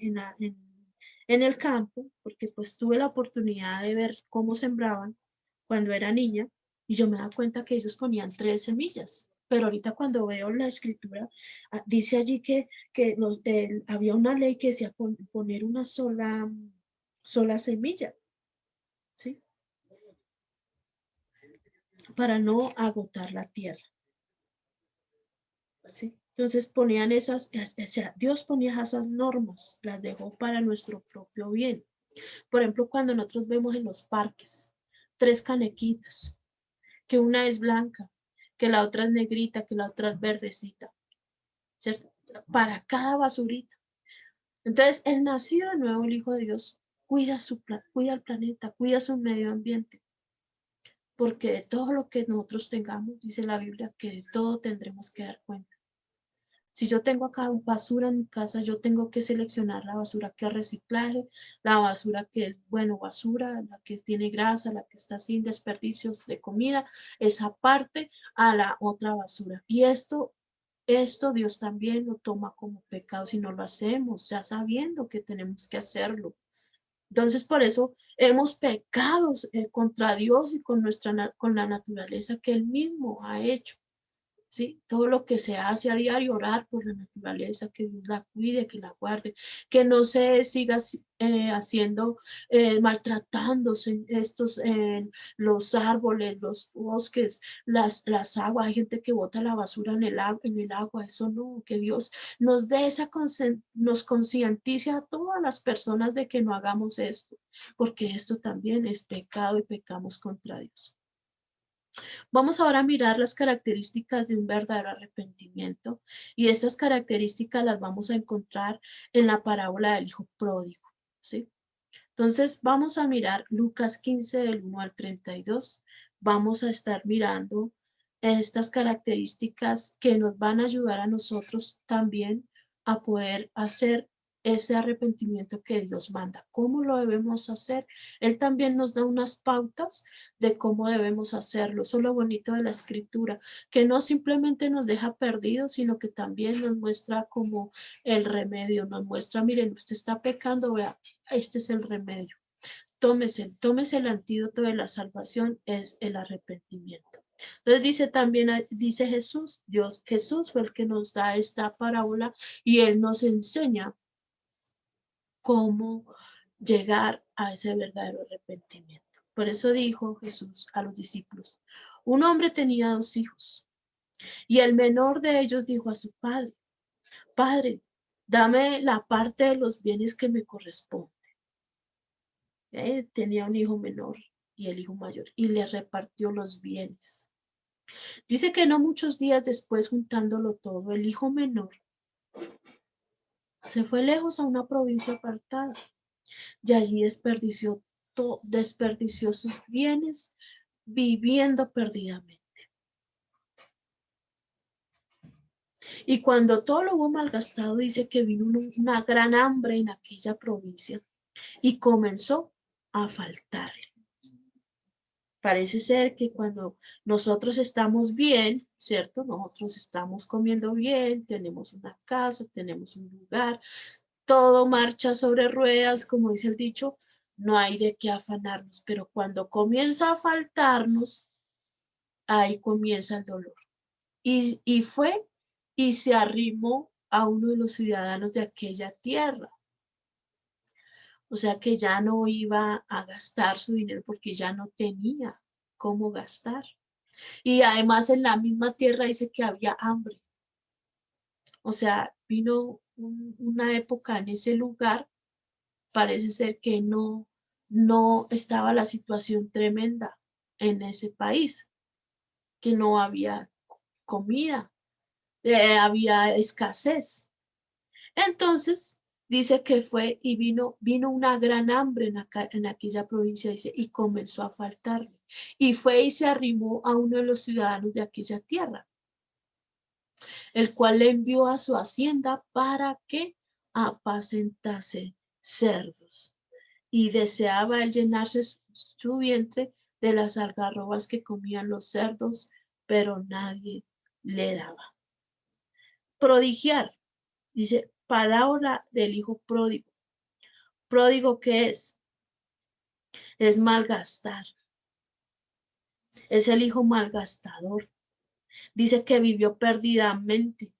el campo, porque pues tuve la oportunidad de ver cómo sembraban cuando era niña, y yo me daba cuenta que ellos ponían 3 semillas. Pero ahorita cuando veo la escritura, dice allí que había una ley que decía poner una sola semilla, ¿sí? Para no agotar la tierra. ¿Sí? Entonces ponían o sea, Dios ponía esas normas, las dejó para nuestro propio bien. Por ejemplo, cuando nosotros vemos en los parques 3 canequitas, que una es blanca, que la otra es negrita, que la otra es verdecita, ¿cierto? Para cada basurita. Entonces, el nacido de nuevo, el Hijo de Dios, cuida el planeta, cuida su medio ambiente, porque de todo lo que nosotros tengamos, dice la Biblia, que de todo tendremos que dar cuenta. Si yo tengo acá basura en mi casa, yo tengo que seleccionar la basura que es reciclaje, la basura que es, bueno, basura, la que tiene grasa, la que está sin desperdicios de comida, esa parte a la otra basura. Y esto Dios también lo toma como pecado si no lo hacemos, ya sabiendo que tenemos que hacerlo. Entonces, por eso hemos pecado contra Dios y con la naturaleza que Él mismo ha hecho. ¿Sí? Todo lo que se hace a diario, orar por la naturaleza, que Dios la cuide, que la guarde, que no se siga haciendo, maltratándose los árboles, los bosques, las aguas. Hay gente que bota la basura en el agua, eso no, que Dios nos dé nos concientice a todas las personas de que no hagamos esto, porque esto también es pecado y pecamos contra Dios. Vamos ahora a mirar las características de un verdadero arrepentimiento, y estas características las vamos a encontrar en la parábola del hijo pródigo, ¿sí? Entonces vamos a mirar Lucas 15 del 1 al 32. Vamos a estar mirando estas características que nos van a ayudar a nosotros también a poder hacer ese arrepentimiento que Dios manda. ¿Cómo lo debemos hacer? Él también nos da unas pautas de cómo debemos hacerlo. Eso es lo bonito de la escritura, que no simplemente nos deja perdidos, sino que también nos muestra como el remedio, nos muestra, miren, usted está pecando, vea, este es el remedio. Tómese el antídoto de la salvación, es el arrepentimiento. Entonces dice también, dice Jesús, Jesús fue el que nos da esta parábola y él nos enseña cómo llegar a ese verdadero arrepentimiento. Por eso dijo Jesús a los discípulos, un hombre tenía 2 hijos y el menor de ellos dijo a su padre, Padre, dame la parte de los bienes que me corresponde. Tenía un hijo menor y el hijo mayor y le repartió los bienes. Dice que no muchos días después, juntándolo todo, el hijo menor se fue lejos a una provincia apartada y allí desperdició sus bienes viviendo perdidamente. Y cuando todo lo hubo malgastado, dice que vino una gran hambre en aquella provincia y comenzó a faltarle. Parece ser que cuando nosotros estamos bien, ¿cierto? Nosotros estamos comiendo bien, tenemos una casa, tenemos un lugar, todo marcha sobre ruedas, como dice el dicho, no hay de qué afanarnos, pero cuando comienza a faltarnos, ahí comienza el dolor. Y fue y se arrimó a uno de los ciudadanos de aquella tierra. O sea que ya no iba a gastar su dinero porque ya no tenía cómo gastar. Y además en la misma tierra dice que había hambre. O sea, vino una época en ese lugar, parece ser que no estaba la situación tremenda en ese país, que no había comida, había escasez. Entonces, dice que fue y vino una gran hambre en aquella provincia, dice, y comenzó a faltarle. Y fue y se arrimó a uno de los ciudadanos de aquella tierra, el cual le envió a su hacienda para que apacentase cerdos. Y deseaba él llenarse su vientre de las algarrobas que comían los cerdos, pero nadie le daba. Prodigiar, dice, parábola del hijo pródigo. ¿Pródigo qué es? Es malgastar. Es el hijo malgastador. Dice que vivió perdidamente.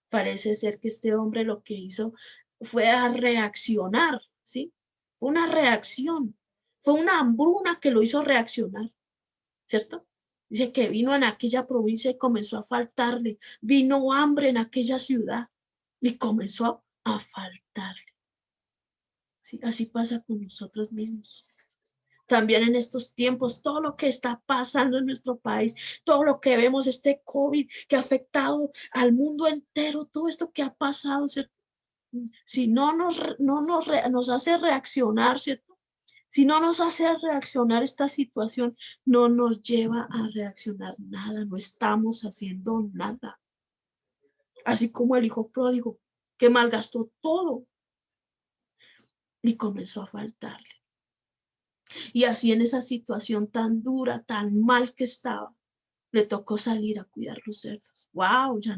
Parece ser que este hombre lo que hizo fue a reaccionar, ¿sí? Fue una reacción. Fue una hambruna que lo hizo reaccionar, ¿cierto? Dice que vino en aquella provincia y comenzó a faltarle. Vino hambre en aquella ciudad y comenzó a faltarle. ¿Sí? Así pasa con nosotros mismos. También en estos tiempos, todo lo que está pasando en nuestro país, todo lo que vemos, este COVID que ha afectado al mundo entero, todo esto que ha pasado, ¿cierto? Si nos hace reaccionar, ¿cierto? Si no nos hace reaccionar esta situación, no nos lleva a reaccionar nada, no estamos haciendo nada. Así como el hijo pródigo, que malgastó todo y comenzó a faltarle. Y así en esa situación tan dura, tan mal que estaba, le tocó salir a cuidar los cerdos. Wow, ya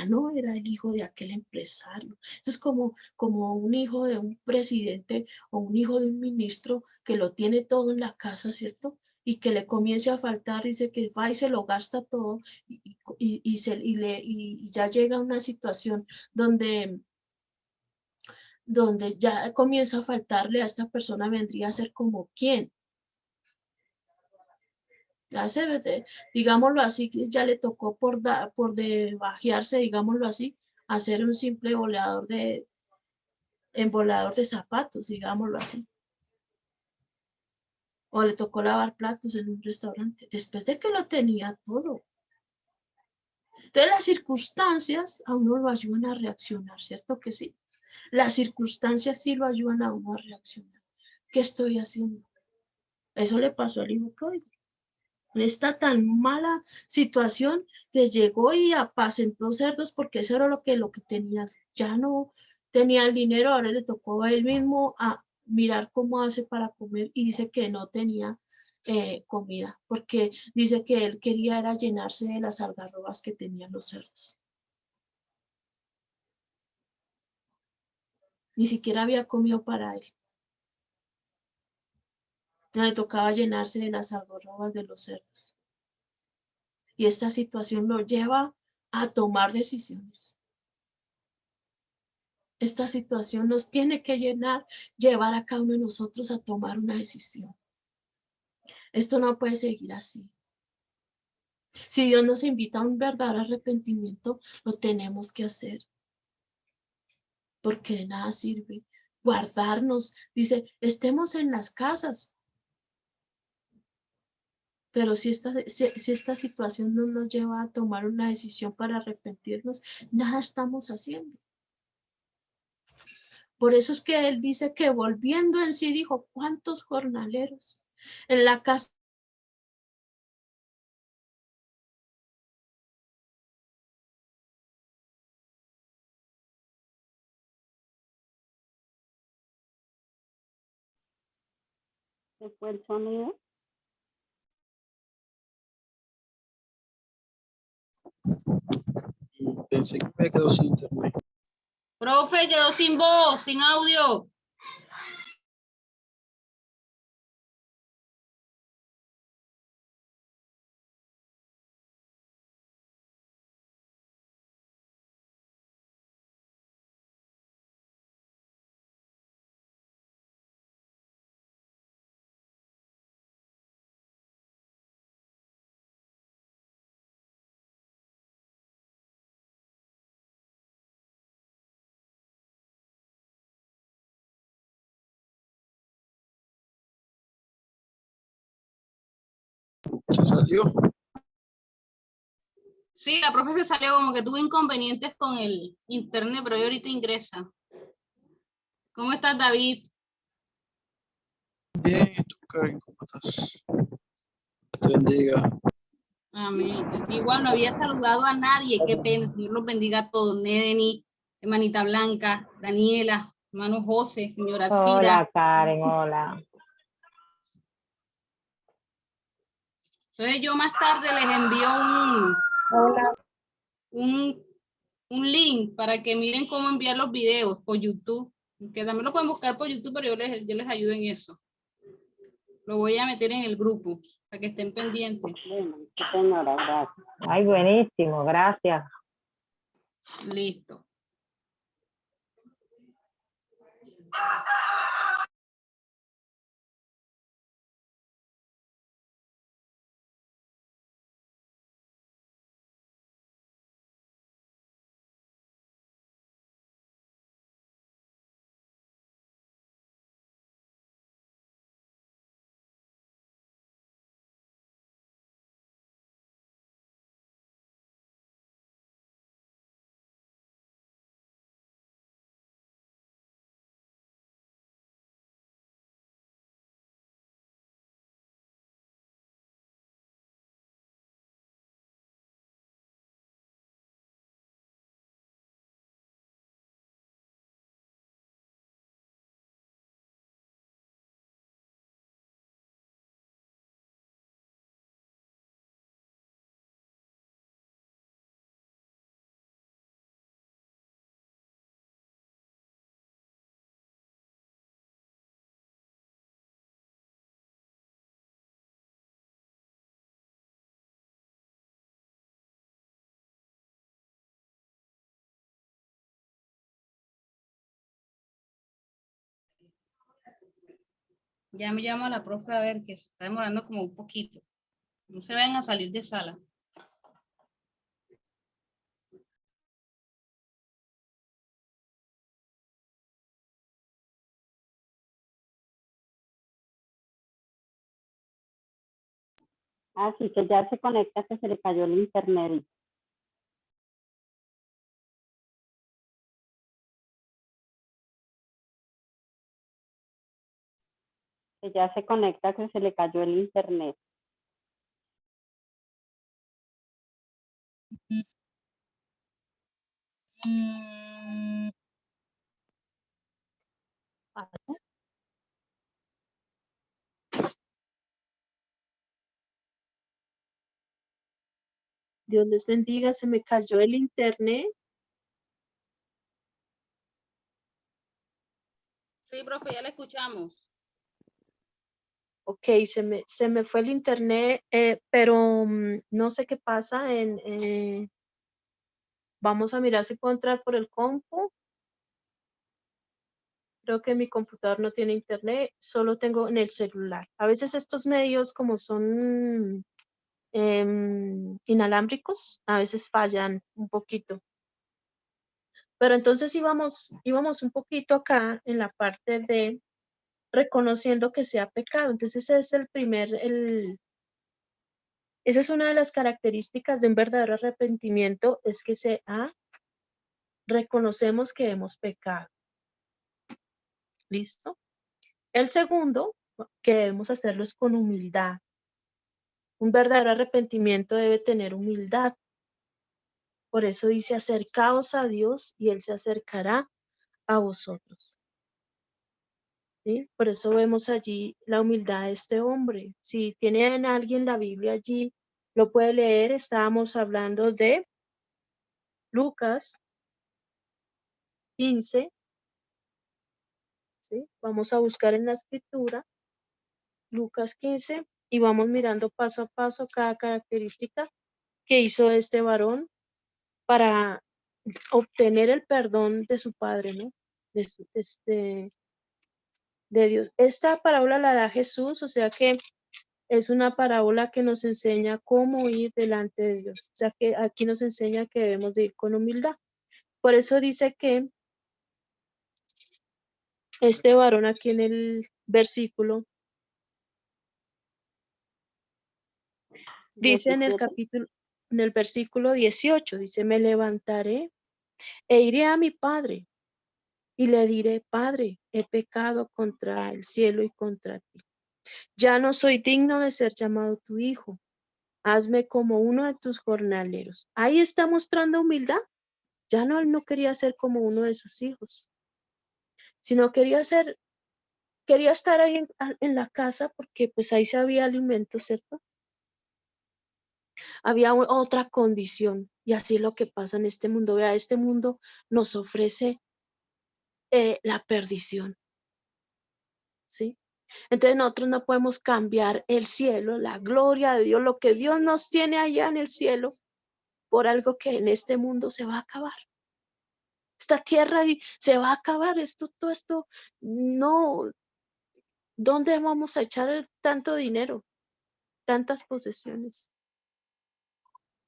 no era el hijo de aquel empresario. Eso es como un hijo de un presidente o un hijo de un ministro que lo tiene todo en la casa, ¿cierto? Y que le comience a faltar, dice que va y se lo gasta todo y ya llega a una situación donde ya comienza a faltarle a esta persona, vendría a ser como quién. Ya digámoslo así, que ya le tocó por debajearse, digámoslo así, hacer un simple embolador de zapatos, digámoslo así. O le tocó lavar platos en un restaurante, después de que lo tenía todo. Entonces las circunstancias a uno lo ayudan a reaccionar, ¿cierto que sí? Las circunstancias sí lo ayudan a uno a reaccionar. ¿Qué estoy haciendo? Eso le pasó al hijo pródigo. En esta tan mala situación que llegó y apacentó cerdos porque eso era lo que tenía. Ya no tenía el dinero, ahora le tocó a él mismo a mirar cómo hace para comer y dice que no tenía comida porque dice que él quería era llenarse de las algarrobas que tenían los cerdos. Ni siquiera había comido para él. Le tocaba llenarse de las algarrobas de los cerdos. Y esta situación lo lleva a tomar decisiones. Esta situación nos tiene que llevar a cada uno de nosotros a tomar una decisión. Esto no puede seguir así. Si Dios nos invita a un verdadero arrepentimiento, lo tenemos que hacer. Porque de nada sirve guardarnos. Dice, estemos en las casas. Pero si esta situación no nos lleva a tomar una decisión para arrepentirnos, nada estamos haciendo. Por eso es que él dice que volviendo en sí dijo, ¿cuántos jornaleros en la casa? ¿Se fue el sonido? Pensé que me quedó sin internet. Profe, quedó sin voz, sin audio. ¿Se salió? Sí, la profe se salió como que tuvo inconvenientes con el internet, pero ella ahorita ingresa. ¿Cómo estás, David? Bien, ¿y tú, Karen? ¿Cómo estás? Dios te bendiga. Amén. Igual no había saludado a nadie, qué pena, el Señor los bendiga a todos. Nedeni, hermanita Blanca, Daniela, hermano José, señora Cira. Hola, Karen, hola. Entonces yo más tarde les envío un link para que miren cómo enviar los videos por YouTube, que también lo pueden buscar por YouTube, pero yo les ayudo en eso. Lo voy a meter en el grupo para que estén pendientes. Bueno, sí, señora, gracias. Ay, buenísimo, gracias. Listo. Ya me llama la profe a ver que se está demorando como un poquito. No se vayan a salir de sala. Así que ya se conecta, que se le cayó el internet. Que ya se conecta, que se le cayó el internet. Dios les bendiga, se me cayó el internet. Sí, profe, ya la escuchamos. Ok, se me fue el internet, pero no sé qué pasa. Vamos a mirar si puedo entrar por el compu. Creo que mi computador no tiene internet, solo tengo en el celular. A veces estos medios, como son inalámbricos, a veces fallan un poquito. Pero entonces íbamos un poquito acá en la parte de reconociendo que sea pecado. Entonces ese es esa es una de las características de un verdadero arrepentimiento, es que reconocemos que hemos pecado. ¿Listo? El segundo, que debemos hacerlo es con humildad. Un verdadero arrepentimiento debe tener humildad. Por eso dice, acercaos a Dios y Él se acercará a vosotros. ¿Sí? Por eso vemos allí la humildad de este hombre. Si tiene en alguien la Biblia allí, lo puede leer. Estábamos hablando de Lucas 15, ¿sí? Vamos a buscar en la escritura Lucas 15 y vamos mirando paso a paso cada característica que hizo este varón para obtener el perdón de su padre, ¿no? De Dios. Esta parábola la da Jesús, o sea que es una parábola que nos enseña cómo ir delante de Dios. O sea que aquí nos enseña que debemos de ir con humildad. Por eso dice que este varón aquí en el versículo, dice en el 17. capítulo, en el versículo 18, dice, me levantaré e iré a mi padre y le diré, Padre, he pecado contra el cielo y contra ti. Ya no soy digno de ser llamado tu hijo. Hazme como uno de tus jornaleros. Ahí está mostrando humildad. Ya no, él no quería ser como uno de sus hijos, sino quería estar ahí en la casa porque pues ahí se había alimento, ¿cierto? Había otra condición y así es lo que pasa en este mundo. Vea, este mundo nos ofrece la perdición, ¿sí? Entonces nosotros no podemos cambiar el cielo, la gloria de Dios, lo que Dios nos tiene allá en el cielo, por algo que en este mundo se va a acabar. Esta tierra se va a acabar, todo esto, no, ¿dónde vamos a echar tanto dinero, tantas posesiones?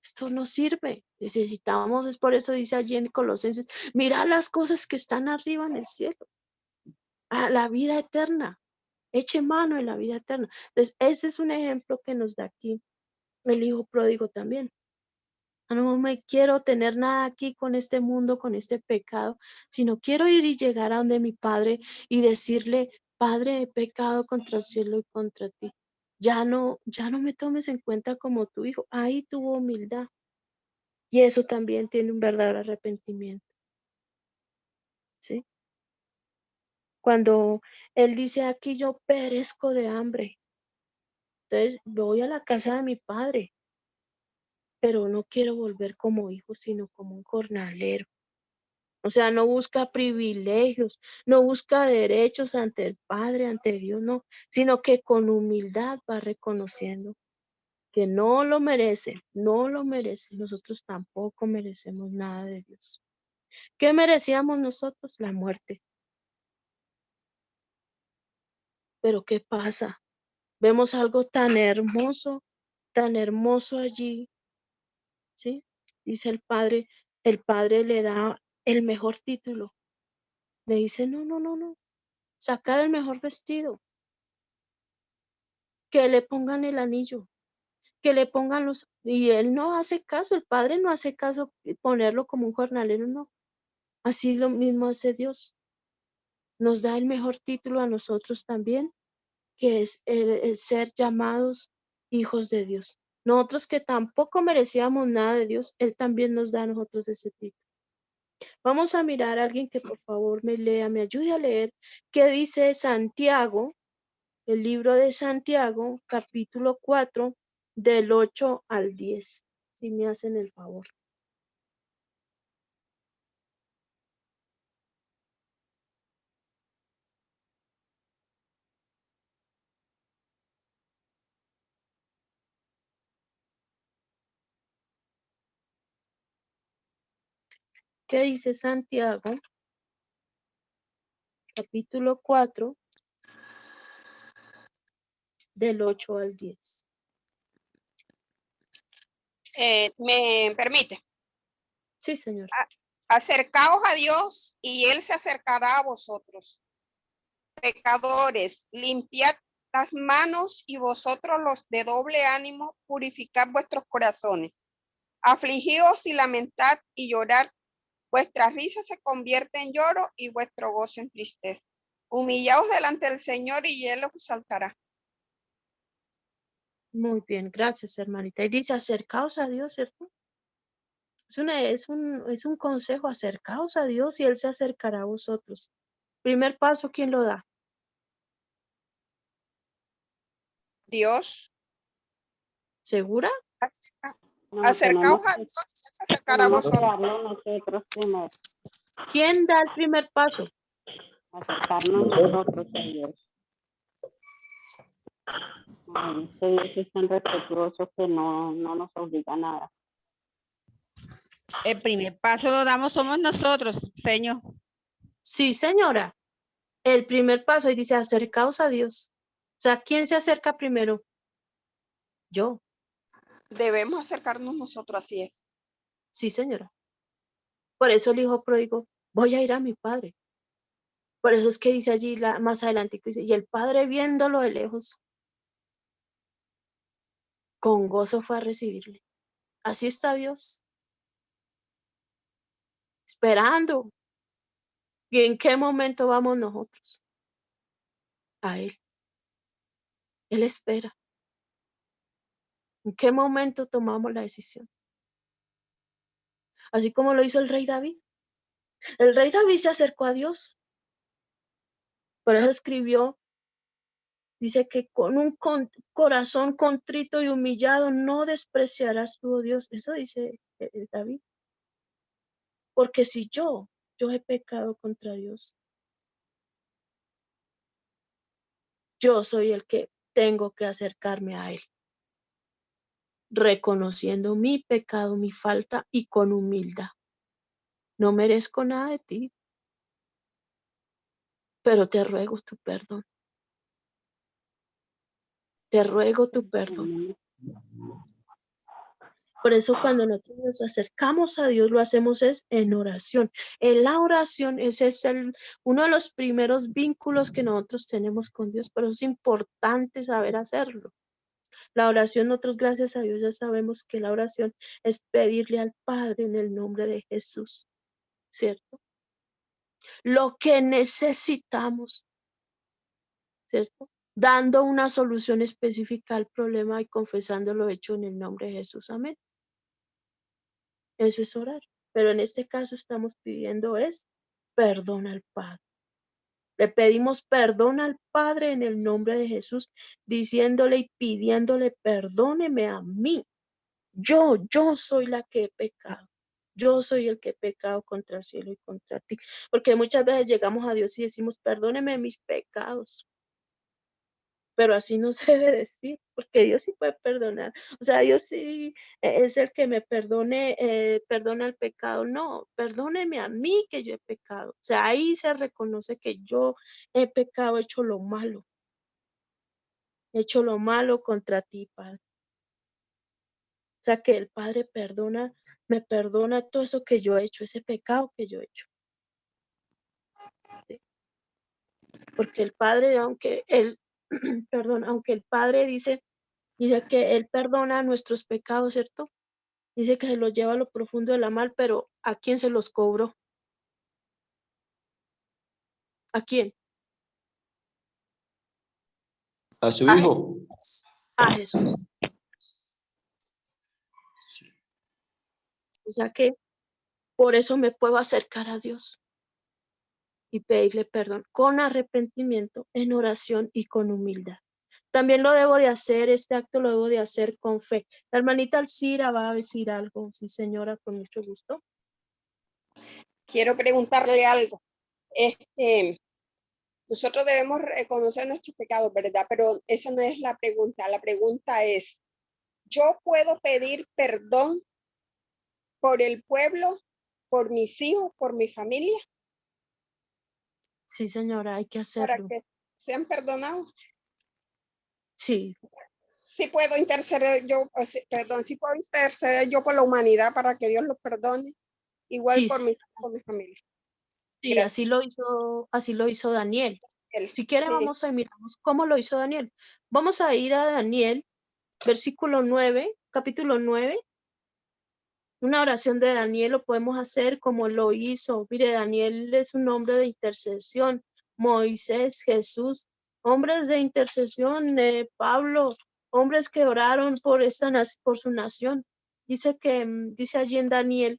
Esto no sirve, necesitamos, es por eso dice allí en Colosenses, mira las cosas que están arriba en el cielo, a la vida eterna, eche mano en la vida eterna. Entonces, ese es un ejemplo que nos da aquí el hijo pródigo también. No me quiero tener nada aquí con este mundo, con este pecado, sino quiero ir y llegar a donde mi padre y decirle, Padre, he pecado contra el cielo y contra ti. Ya no me tomes en cuenta como tu hijo. Ahí tuvo humildad. Y eso también tiene un verdadero arrepentimiento. ¿Sí? Cuando él dice aquí, yo perezco de hambre. Entonces voy a la casa de mi padre, pero no quiero volver como hijo, sino como un jornalero. O sea, no busca privilegios, no busca derechos ante el Padre, ante Dios, no, sino que con humildad va reconociendo que no lo merece, no lo merece. Nosotros tampoco merecemos nada de Dios. ¿Qué merecíamos nosotros? La muerte. Pero ¿qué pasa? Vemos algo tan hermoso allí, ¿sí? Dice el Padre le da el mejor título. Le dice, no, saca el mejor vestido, que le pongan el anillo, que le pongan y él no hace caso, el Padre no hace caso ponerlo como un jornalero, no. Así lo mismo hace Dios. Nos da el mejor título a nosotros también, que es el ser llamados hijos de Dios. Nosotros que tampoco merecíamos nada de Dios, Él también nos da a nosotros ese título. Vamos a mirar a alguien que por favor me ayude a leer qué dice Santiago, el libro de Santiago, capítulo 4, del 8 al 10, si me hacen el favor. ¿Qué dice Santiago? Capítulo 4, del 8 al 10. ¿Me permite? Sí, señor. Acercaos a Dios y Él se acercará a vosotros. Pecadores, limpiad las manos y vosotros los de doble ánimo, purificad vuestros corazones. Afligíos y lamentad y llorad. Vuestra risa se convierte en lloro y vuestro gozo en tristeza. Humillaos delante del Señor y Él os exaltará. Muy bien, gracias, hermanita. Y dice, acercaos a Dios, ¿cierto? Es un consejo, acercaos a Dios y Él se acercará a vosotros. Primer paso, ¿quién lo da? Dios. ¿Segura? No, Acercaos tenemos a que, Dios y Él se acercará a tenemos que vosotros. darlo nosotros primero, ¿Quién da el primer paso? acercarnos nosotros a Dios. Ay, este Dios es tan respetuoso que no nos obliga a nada. El primer paso lo damos somos nosotros, Señor. Sí, señora. El primer paso ahí dice acercaos a Dios. O sea, ¿quién se acerca primero? Yo. Debemos acercarnos nosotros, así es. Sí, señora. Por eso el hijo pródigo, voy a ir a mi padre. Por eso es que dice allí más adelante, dice, y el padre viéndolo de lejos, con gozo fue a recibirle. Así está Dios, esperando. ¿Y en qué momento vamos nosotros? A Él. Él espera. ¿En qué momento tomamos la decisión? Así como lo hizo el rey David. El rey David se acercó a Dios. Por eso escribió, dice que con un corazón contrito y humillado no despreciarás tú, oh Dios. Eso dice David. Porque si yo he pecado contra Dios, yo soy el que tengo que acercarme a Él, reconociendo mi pecado, mi falta y con humildad. No merezco nada de ti, pero te ruego tu perdón. Te ruego tu perdón. Por eso cuando nosotros nos acercamos a Dios, lo hacemos es en oración. En la oración ese es uno de los primeros vínculos que nosotros tenemos con Dios, pero es importante saber hacerlo. La oración, nosotros gracias a Dios ya sabemos que la oración es pedirle al Padre en el nombre de Jesús, ¿cierto? Lo que necesitamos, ¿cierto? Dando una solución específica al problema y confesando lo hecho en el nombre de Jesús. Amén. Eso es orar. Pero en este caso estamos pidiendo es perdón al Padre. Le pedimos perdón al Padre en el nombre de Jesús, diciéndole y pidiéndole, perdóneme a mí. Yo soy la que he pecado. Yo soy el que he pecado contra el cielo y contra ti. Porque muchas veces llegamos a Dios y decimos, perdóneme mis pecados. Pero así no se debe decir, porque Dios sí puede perdonar. O sea, Dios sí es el que me perdone, perdona el pecado. No, perdóneme a mí que yo he pecado. O sea, ahí se reconoce que yo he pecado, he hecho lo malo. He hecho lo malo contra ti, Padre. O sea, que el Padre me perdona todo eso que yo he hecho, ese pecado que yo he hecho. ¿Sí? Porque el Padre, aunque él, perdón, aunque el Padre dice que Él perdona nuestros pecados, ¿cierto? Dice que se los lleva a lo profundo de la mar, pero ¿a quién se los cobró? ¿A quién? A su A hijo. A Jesús. O sea que por eso me puedo acercar a Dios y pedirle perdón con arrepentimiento, en oración y con humildad. También lo debo de hacer, este acto lo debo de hacer con fe. La hermanita Alcira va a decir algo. Sí, señora, con mucho gusto. Quiero preguntarle algo. Nosotros debemos reconocer nuestros pecados, ¿verdad? Pero esa no es la pregunta. La pregunta es, ¿yo puedo pedir perdón por el pueblo, por mis hijos, por mi familia, Sí, señora, hay que para hacerlo. que sean perdonados? Sí, Sí puedo interceder yo, sí puedo interceder yo por la humanidad para que Dios los perdone, igual sí, por mi familia. sí, Gracias. así lo hizo Daniel. Si quiere, Sí. vamos a miramos cómo lo hizo Daniel. Vamos a ir a Daniel, versículo 9, capítulo 9. Una oración de Daniel lo podemos hacer como lo hizo. Mire, Daniel es un hombre de intercesión. Moisés, Jesús, hombres de intercesión, Pablo, hombres que oraron por por su nación. Dice allí en Daniel,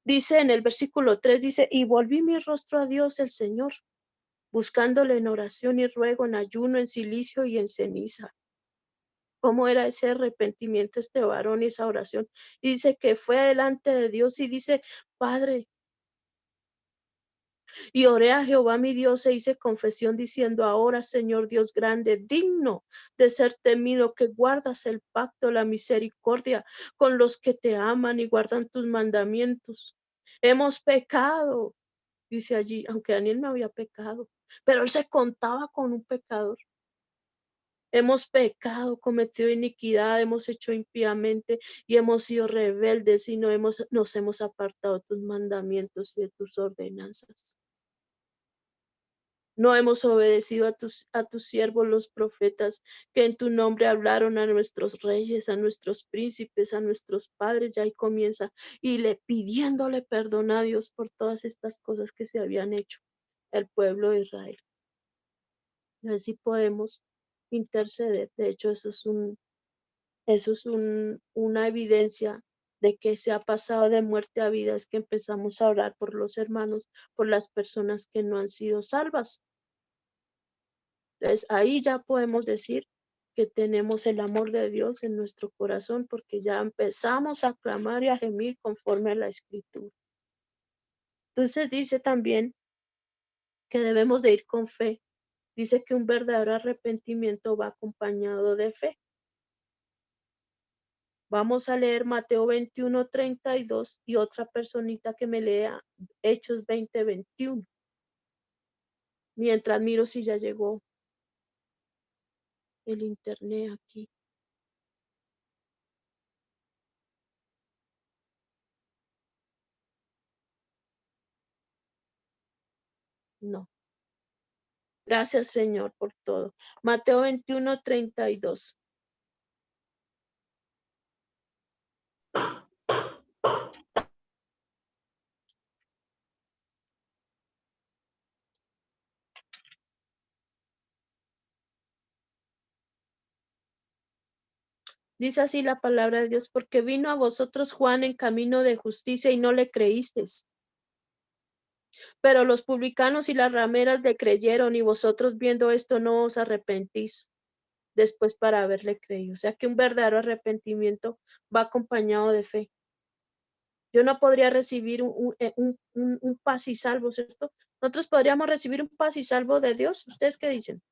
dice en el versículo 3, dice, y volví mi rostro a Dios el Señor, buscándole en oración y ruego, en ayuno, en silicio y en ceniza. cómo era ese arrepentimiento este varón y esa oración. Y dice que fue delante de Dios y dice, Padre, y oré a Jehová mi Dios e hice confesión diciendo, ahora Señor Dios grande, digno de ser temido, que guardas el pacto, la misericordia con los que te aman y guardan tus mandamientos. Hemos pecado, dice allí, aunque Daniel no había pecado, pero él se contaba con un pecador. Hemos pecado, cometido iniquidad, hemos hecho impíamente y hemos sido rebeldes y nos hemos apartado de tus mandamientos y de tus ordenanzas. No hemos obedecido a tus siervos los profetas, que en tu nombre hablaron a nuestros reyes, a nuestros príncipes, a nuestros padres. Y ahí comienza, y pidiéndole perdón a Dios por todas estas cosas que se habían hecho el pueblo de Israel. Así podemos interceder. De hecho, eso es una evidencia de que se ha pasado de muerte a vida, es que empezamos a orar por los hermanos, por las personas que no han sido salvas. Entonces, ahí ya podemos decir que tenemos el amor de Dios en nuestro corazón, porque ya empezamos a clamar y a gemir conforme a la Escritura. Entonces dice también que debemos de ir con fe. Dice que un verdadero arrepentimiento va acompañado de fe. Vamos a leer Mateo 21:32 y otra personita que me lea Hechos 20:21. Mientras miro si ya llegó el internet aquí. No. Gracias, Señor, por todo. Mateo 21:32. Dice así la palabra de Dios, porque vino a vosotros Juan en camino de justicia y no le creísteis. Pero los publicanos y las rameras le creyeron y vosotros viendo esto no os arrepentís después para haberle creído. O sea que un verdadero arrepentimiento va acompañado de fe. Yo no podría recibir un paz y salvo, ¿cierto? Nosotros podríamos recibir un paz y salvo de Dios. ¿Ustedes qué dicen?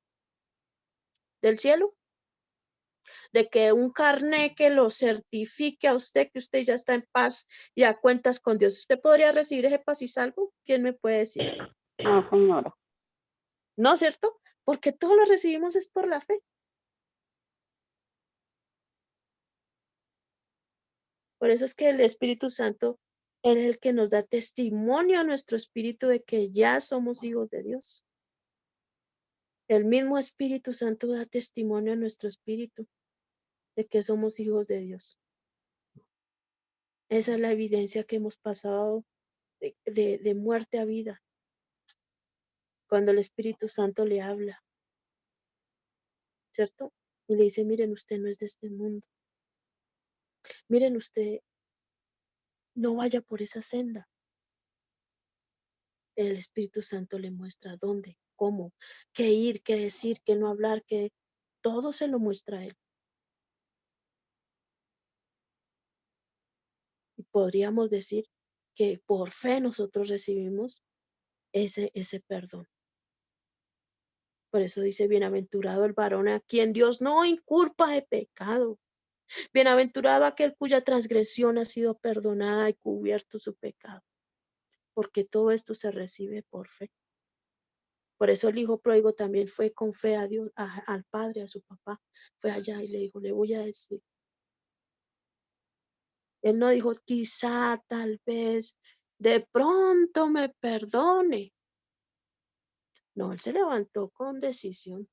¿Del cielo? De que un carné que lo certifique a usted que usted ya está en paz y a cuentas con Dios. ¿Usted podría recibir ese paz y salvo? ¿Quién me puede decir? No, señora. ¿No, cierto? Porque todo lo recibimos es por la fe. Por eso es que el Espíritu Santo es el que nos da testimonio a nuestro espíritu de que ya somos hijos de Dios. El mismo Espíritu Santo da testimonio a nuestro espíritu de que somos hijos de Dios. Esa es la evidencia que hemos pasado de muerte a vida. Cuando el Espíritu Santo le habla, ¿cierto? Y le dice, miren, usted no es de este mundo. Miren, usted no vaya por esa senda. El Espíritu Santo le muestra dónde, cómo, qué ir, qué decir, qué no hablar, qué todo se lo muestra a él. Y podríamos decir que por fe nosotros recibimos ese perdón. Por eso dice, bienaventurado el varón a quien Dios no inculpa de pecado. Bienaventurado aquel cuya transgresión ha sido perdonada y cubierto su pecado. Porque todo esto se recibe por fe. Por eso el hijo pródigo también fue con fe a Dios, al padre, a su papá. Fue allá y le dijo, le voy a decir. Él no dijo, quizá, tal vez, de pronto me perdone. No, él se levantó con decisión.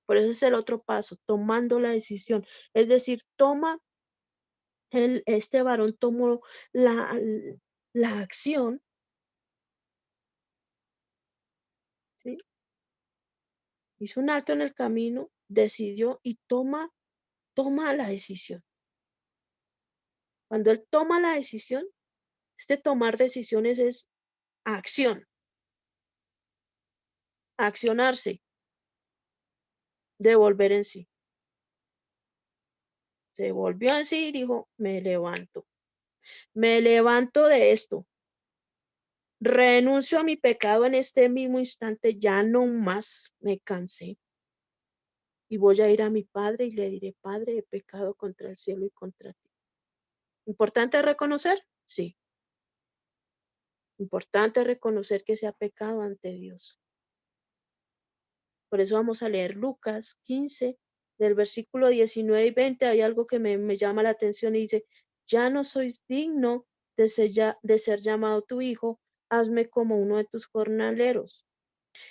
Por eso es el otro paso, tomando la decisión. Es decir, este varón tomó la acción, ¿sí? Hizo un acto en el camino, decidió y toma la decisión. Cuando él toma la decisión, tomar decisiones es acción, accionarse, devolver en sí. Se volvió en sí y dijo, me levanto de esto. Renuncio a mi pecado en este mismo instante, ya no más, me cansé. Y voy a ir a mi padre y le diré, Padre, he pecado contra el cielo y contra ti. ¿Importante reconocer? Sí. Importante reconocer que se ha pecado ante Dios. Por eso vamos a leer Lucas 15, del versículo 19 y 20. Hay algo que me llama la atención y dice, ya no sois digno de ser llamado tu hijo, hazme como uno de tus jornaleros.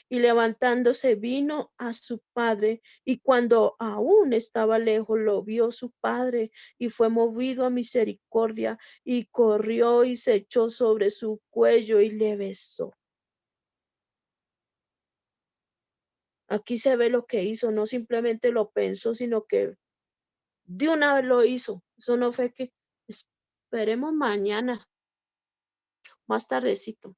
Y levantándose vino a su padre, y cuando aún estaba lejos, lo vio su padre, y fue movido a misericordia, y corrió y se echó sobre su cuello y le besó. Aquí se ve lo que hizo, no simplemente lo pensó, sino que de una vez lo hizo. Eso no fue que esperemos mañana, más tardecito.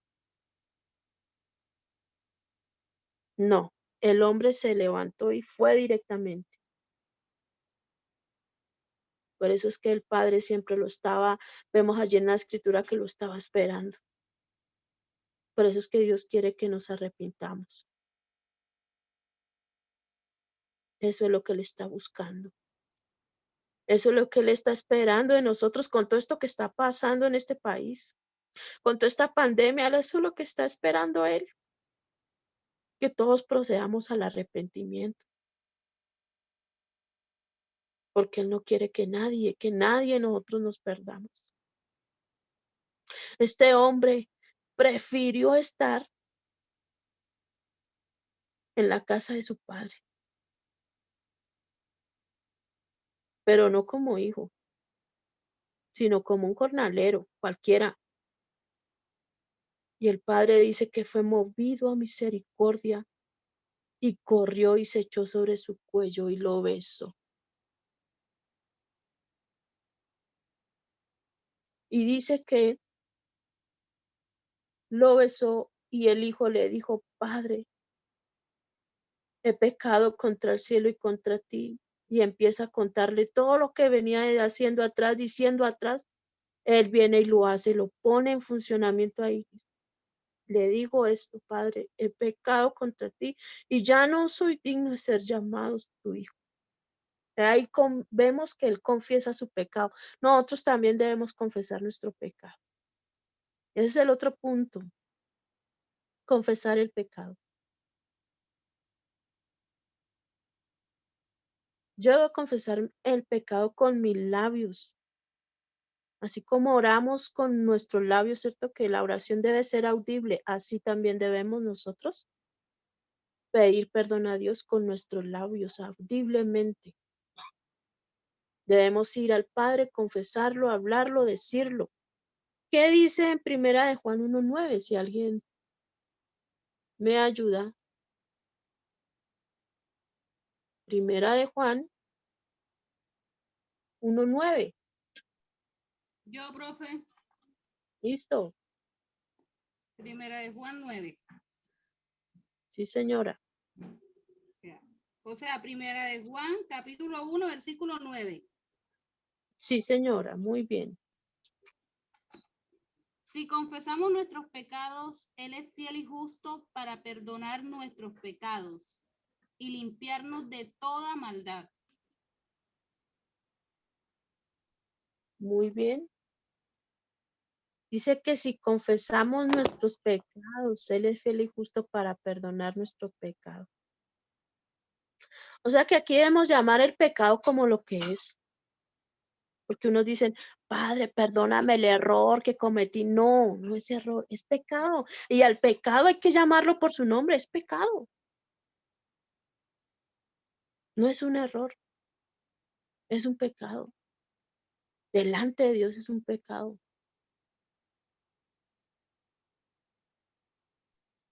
No, el hombre se levantó y fue directamente. Por eso es que el Padre siempre lo estaba, vemos allí en la escritura que lo estaba esperando. Por eso es que Dios quiere que nos arrepintamos. Eso es lo que Él está buscando. Eso es lo que Él está esperando de nosotros con todo esto que está pasando en este país. Con toda esta pandemia, eso es lo que está esperando Él. Que todos procedamos al arrepentimiento. Porque Él no quiere que nadie de nosotros nos perdamos. Este hombre prefirió estar en la casa de su padre, pero no como hijo, sino como un jornalero, cualquiera. Y el padre dice que fue movido a misericordia y corrió y se echó sobre su cuello y lo besó. Y dice que lo besó y el hijo le dijo, Padre, he pecado contra el cielo y contra ti. Y empieza a contarle todo lo que venía haciendo atrás, diciendo atrás. Él viene y lo hace, lo pone en funcionamiento ahí. Le digo esto, Padre, he pecado contra ti y ya no soy digno de ser llamado tu hijo. Ahí vemos que él confiesa su pecado. Nosotros también debemos confesar nuestro pecado. Ese es el otro punto. Confesar el pecado. Yo debo confesar el pecado con mis labios. Así como oramos con nuestros labios, ¿cierto? Que la oración debe ser audible. Así también debemos nosotros pedir perdón a Dios con nuestros labios audiblemente. Debemos ir al Padre, confesarlo, hablarlo, decirlo. ¿Qué dice en Primera de Juan 1:9? Si alguien me ayuda. Primera de Juan 1:9. Yo, profe. Listo. Primera de Juan 9. Sí, señora. O sea, Primera de Juan, capítulo 1, versículo 9. Sí, señora. Muy bien. Si confesamos nuestros pecados, Él es fiel y justo para perdonar nuestros pecados y limpiarnos de toda maldad. Muy bien. Dice que si confesamos nuestros pecados, Él es fiel y justo para perdonar nuestro pecado. O sea que aquí debemos llamar el pecado como lo que es. Porque unos dicen, Padre, perdóname el error que cometí. No, no es error, es pecado. Y al pecado hay que llamarlo por su nombre, es pecado. No es un error, es un pecado. Delante de Dios es un pecado.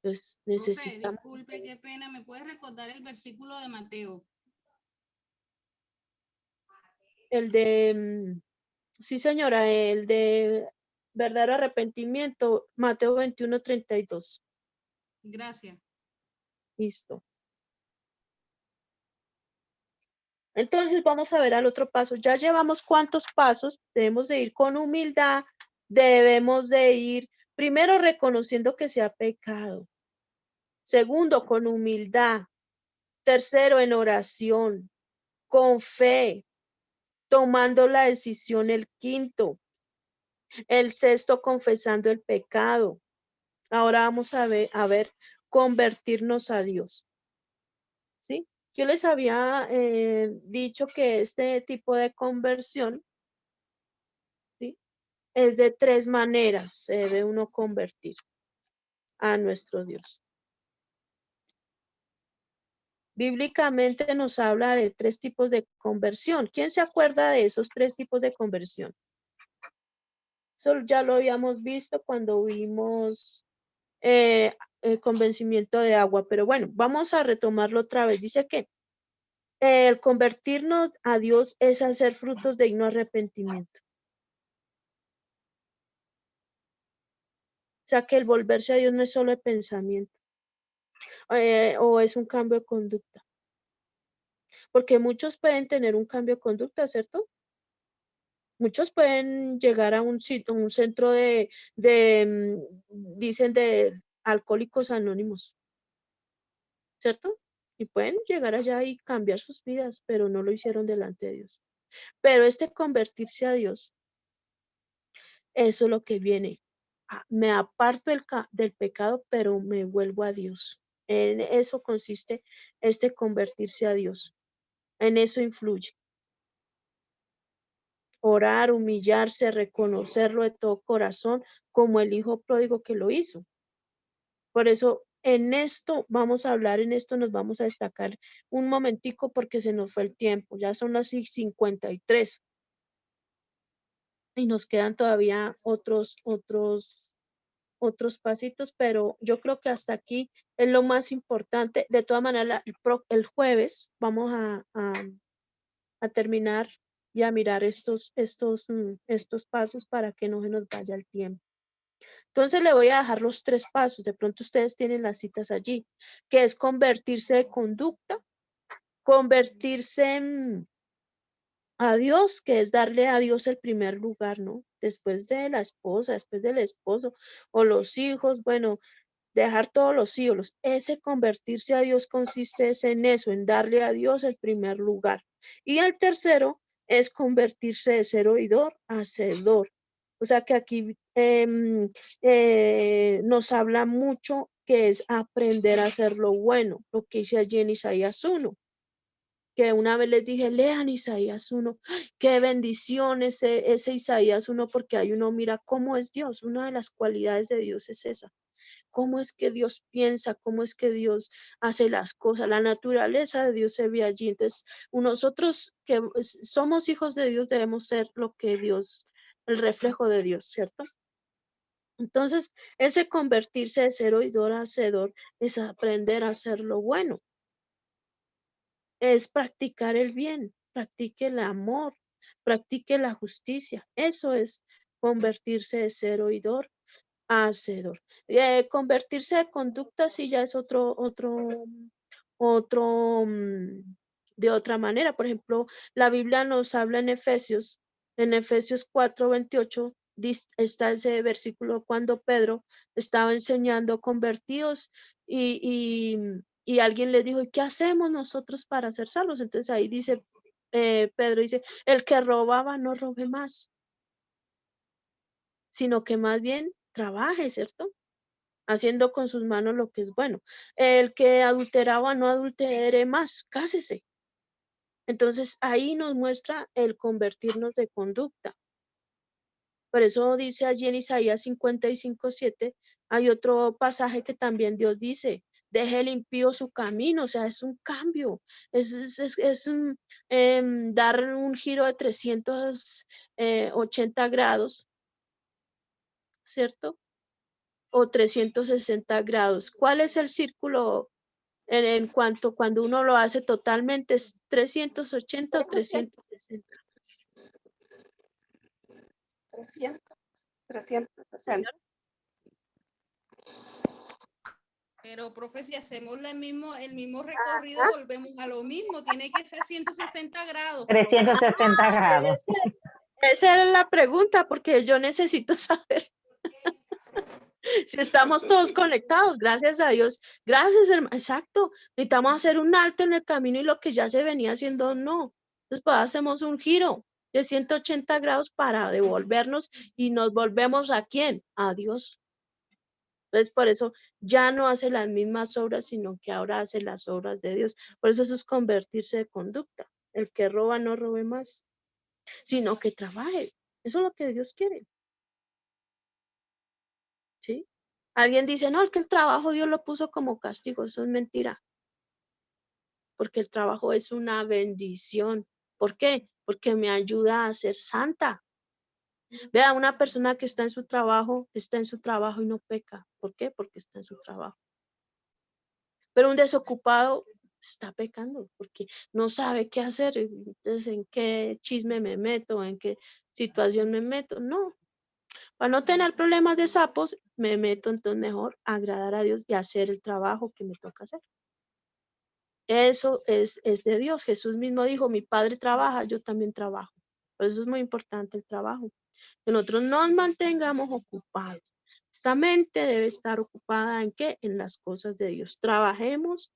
Entonces necesitamos. Profe, disculpe, qué pena. ¿Me puedes recordar el versículo de Mateo? El de, sí señora, el de verdadero arrepentimiento, Mateo 21:32. Gracias. Listo. Entonces vamos a ver al otro paso. Ya llevamos cuántos pasos. Debemos de ir con humildad. Debemos de ir primero reconociendo que se ha pecado. Segundo, con humildad. Tercero, en oración, con fe, tomando la decisión. El quinto. El sexto, confesando el pecado. Ahora vamos a ver convertirnos a Dios. ¿Sí? Yo les había dicho que este tipo de conversión, ¿sí?, es de tres maneras. Se debe uno convertir a nuestro Dios. Bíblicamente nos habla de tres tipos de conversión. ¿Quién se acuerda de esos tres tipos de conversión? Eso ya lo habíamos visto cuando vimos el convencimiento de agua, pero bueno, vamos a retomarlo otra vez. Dice que el convertirnos a Dios es hacer frutos de digno arrepentimiento. O sea que el volverse a Dios no es solo el pensamiento, o es un cambio de conducta. Porque muchos pueden tener un cambio de conducta, ¿cierto? Muchos pueden llegar a un sitio, un centro dicen de alcohólicos anónimos, ¿cierto? Y pueden llegar allá y cambiar sus vidas, pero no lo hicieron delante de Dios. Pero este convertirse a Dios, eso es lo que viene. Me aparto del pecado, pero me vuelvo a Dios. En eso consiste este convertirse a Dios. En eso influye. Orar, humillarse, reconocerlo de todo corazón, como el hijo pródigo que lo hizo. Por eso, en esto vamos a hablar, en esto nos vamos a destacar un momentico porque se nos fue el tiempo. Ya son las 53. Y nos quedan todavía otros pasitos, pero yo creo que hasta aquí es lo más importante. De todas maneras, el jueves vamos a terminar y a mirar estos pasos para que no se nos vaya el tiempo. Entonces le voy a dejar los tres pasos. De pronto ustedes tienen las citas allí, que es convertirse de conducta, convertirse a Dios, que es darle a Dios el primer lugar, ¿no? Después de la esposa, después del esposo o los hijos, bueno, dejar todos los ídolos. Ese convertirse a Dios consiste en eso, en darle a Dios el primer lugar. Y el tercero es convertirse de ser oidor a hacedor. O sea que aquí nos habla mucho que es aprender a hacer lo bueno, lo que dice allí en Isaías 1. Que una vez les dije, lean Isaías 1, qué bendición ese Isaías 1, porque ahí uno mira cómo es Dios. Una de las cualidades de Dios es esa. Cómo es que Dios piensa, cómo es que Dios hace las cosas, la naturaleza de Dios se ve allí. Entonces, nosotros que somos hijos de Dios debemos ser lo que Dios, el reflejo de Dios, ¿cierto? Entonces, ese convertirse de ser oidor a hacedor es aprender a hacer lo bueno, es practicar el bien, practique el amor, practique la justicia. Eso es convertirse de ser oidor hacedor. Convertirse de conducta sí ya es otro, de otra manera. Por ejemplo, la Biblia nos habla en Efesios 4:28, está ese versículo cuando Pedro estaba enseñando convertidos y alguien le dijo, ¿y qué hacemos nosotros para ser salvos? Entonces ahí dice, Pedro dice, el que robaba no robe más, sino que más bien trabaje, ¿cierto? Haciendo con sus manos lo que es bueno. El que adulteraba no adultere más, cásese. Entonces ahí nos muestra el convertirnos de conducta. Por eso dice allí en Isaías 55:7, hay otro pasaje que también Dios dice, deje el impío su camino, o sea, es un cambio, es dar un giro de 380 grados, ¿cierto? O 360 grados. ¿Cuál es el círculo en cuanto cuando uno lo hace totalmente? ¿Es 380 o 360? 360. Pero, profe, si hacemos el mismo recorrido, volvemos a lo mismo. Tiene que ser 160 grados. 360 grados. Esa era la pregunta, porque yo necesito saber si estamos todos conectados. Gracias a Dios. Gracias, hermano. Exacto. Necesitamos hacer un alto en el camino y lo que ya se venía haciendo, no. Después hacemos un giro de 180 grados para devolvernos y nos volvemos ¿a quién? A Dios. Entonces, por eso ya no hace las mismas obras, sino que ahora hace las obras de Dios. Por eso es convertirse de conducta. El que roba no robe más, sino que trabaje. Eso es lo que Dios quiere. ¿Sí? Alguien dice, no, es que el trabajo Dios lo puso como castigo. Eso es mentira. Porque el trabajo es una bendición. ¿Por qué? Porque me ayuda a ser santa. Vea, una persona que está en su trabajo y no peca. ¿Por qué? Porque está en su trabajo. Pero un desocupado está pecando porque no sabe qué hacer. Entonces, ¿en qué chisme me meto? ¿En qué situación me meto? No. Para no tener problemas de sapos, me meto entonces mejor a agradar a Dios y hacer el trabajo que me toca hacer. Eso es de Dios. Jesús mismo dijo, mi Padre trabaja, yo también trabajo. Por eso es muy importante el trabajo. Que nosotros nos mantengamos ocupados. Esta mente debe estar ocupada ¿en qué? En las cosas de Dios. Trabajemos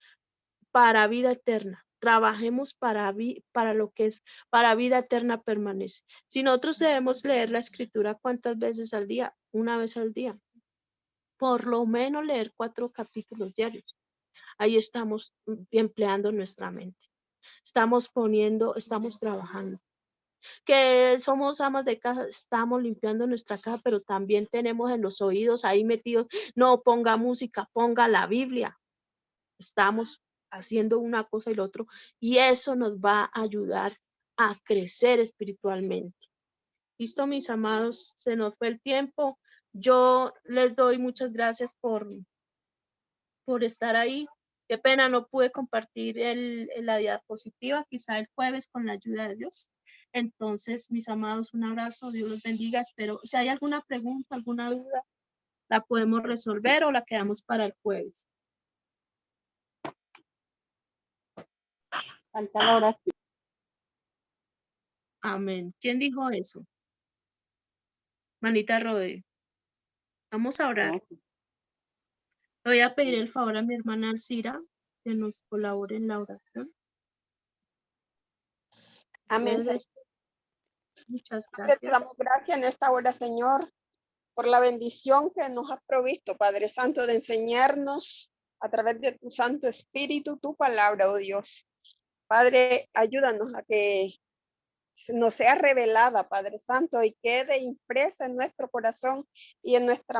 para vida eterna. Trabajemos para lo que es para vida eterna permanece. Si nosotros debemos leer la escritura, ¿cuántas veces al día? Una vez al día. Por lo menos leer 4 capítulos diarios. Ahí estamos empleando nuestra mente. Estamos trabajando. Que somos amas de casa, estamos limpiando nuestra casa, pero también tenemos en los oídos ahí metidos, no ponga música, ponga la Biblia. Estamos haciendo una cosa y lo otro, y eso nos va a ayudar a crecer espiritualmente. Listo, mis amados, se nos fue el tiempo. Yo les doy muchas gracias por estar ahí. Qué pena, no pude compartir la diapositiva, quizá el jueves con la ayuda de Dios. Entonces, mis amados, un abrazo, Dios los bendiga. Espero, si hay alguna pregunta, alguna duda, la podemos resolver o la quedamos para el jueves. Falta la oración. Amén. ¿Quién dijo eso? Manita Rode. Vamos a orar. Le voy a pedir el favor a mi hermana Alcira que nos colabore en la oración. Amén. Entonces, muchas Te gracias. damos gracias en esta hora, Señor, por la bendición que nos has provisto, Padre Santo, de enseñarnos a través de tu Santo Espíritu, tu palabra, oh Dios. Padre, ayúdanos a que nos sea revelada, Padre Santo, y quede impresa en nuestro corazón y en nuestra mente.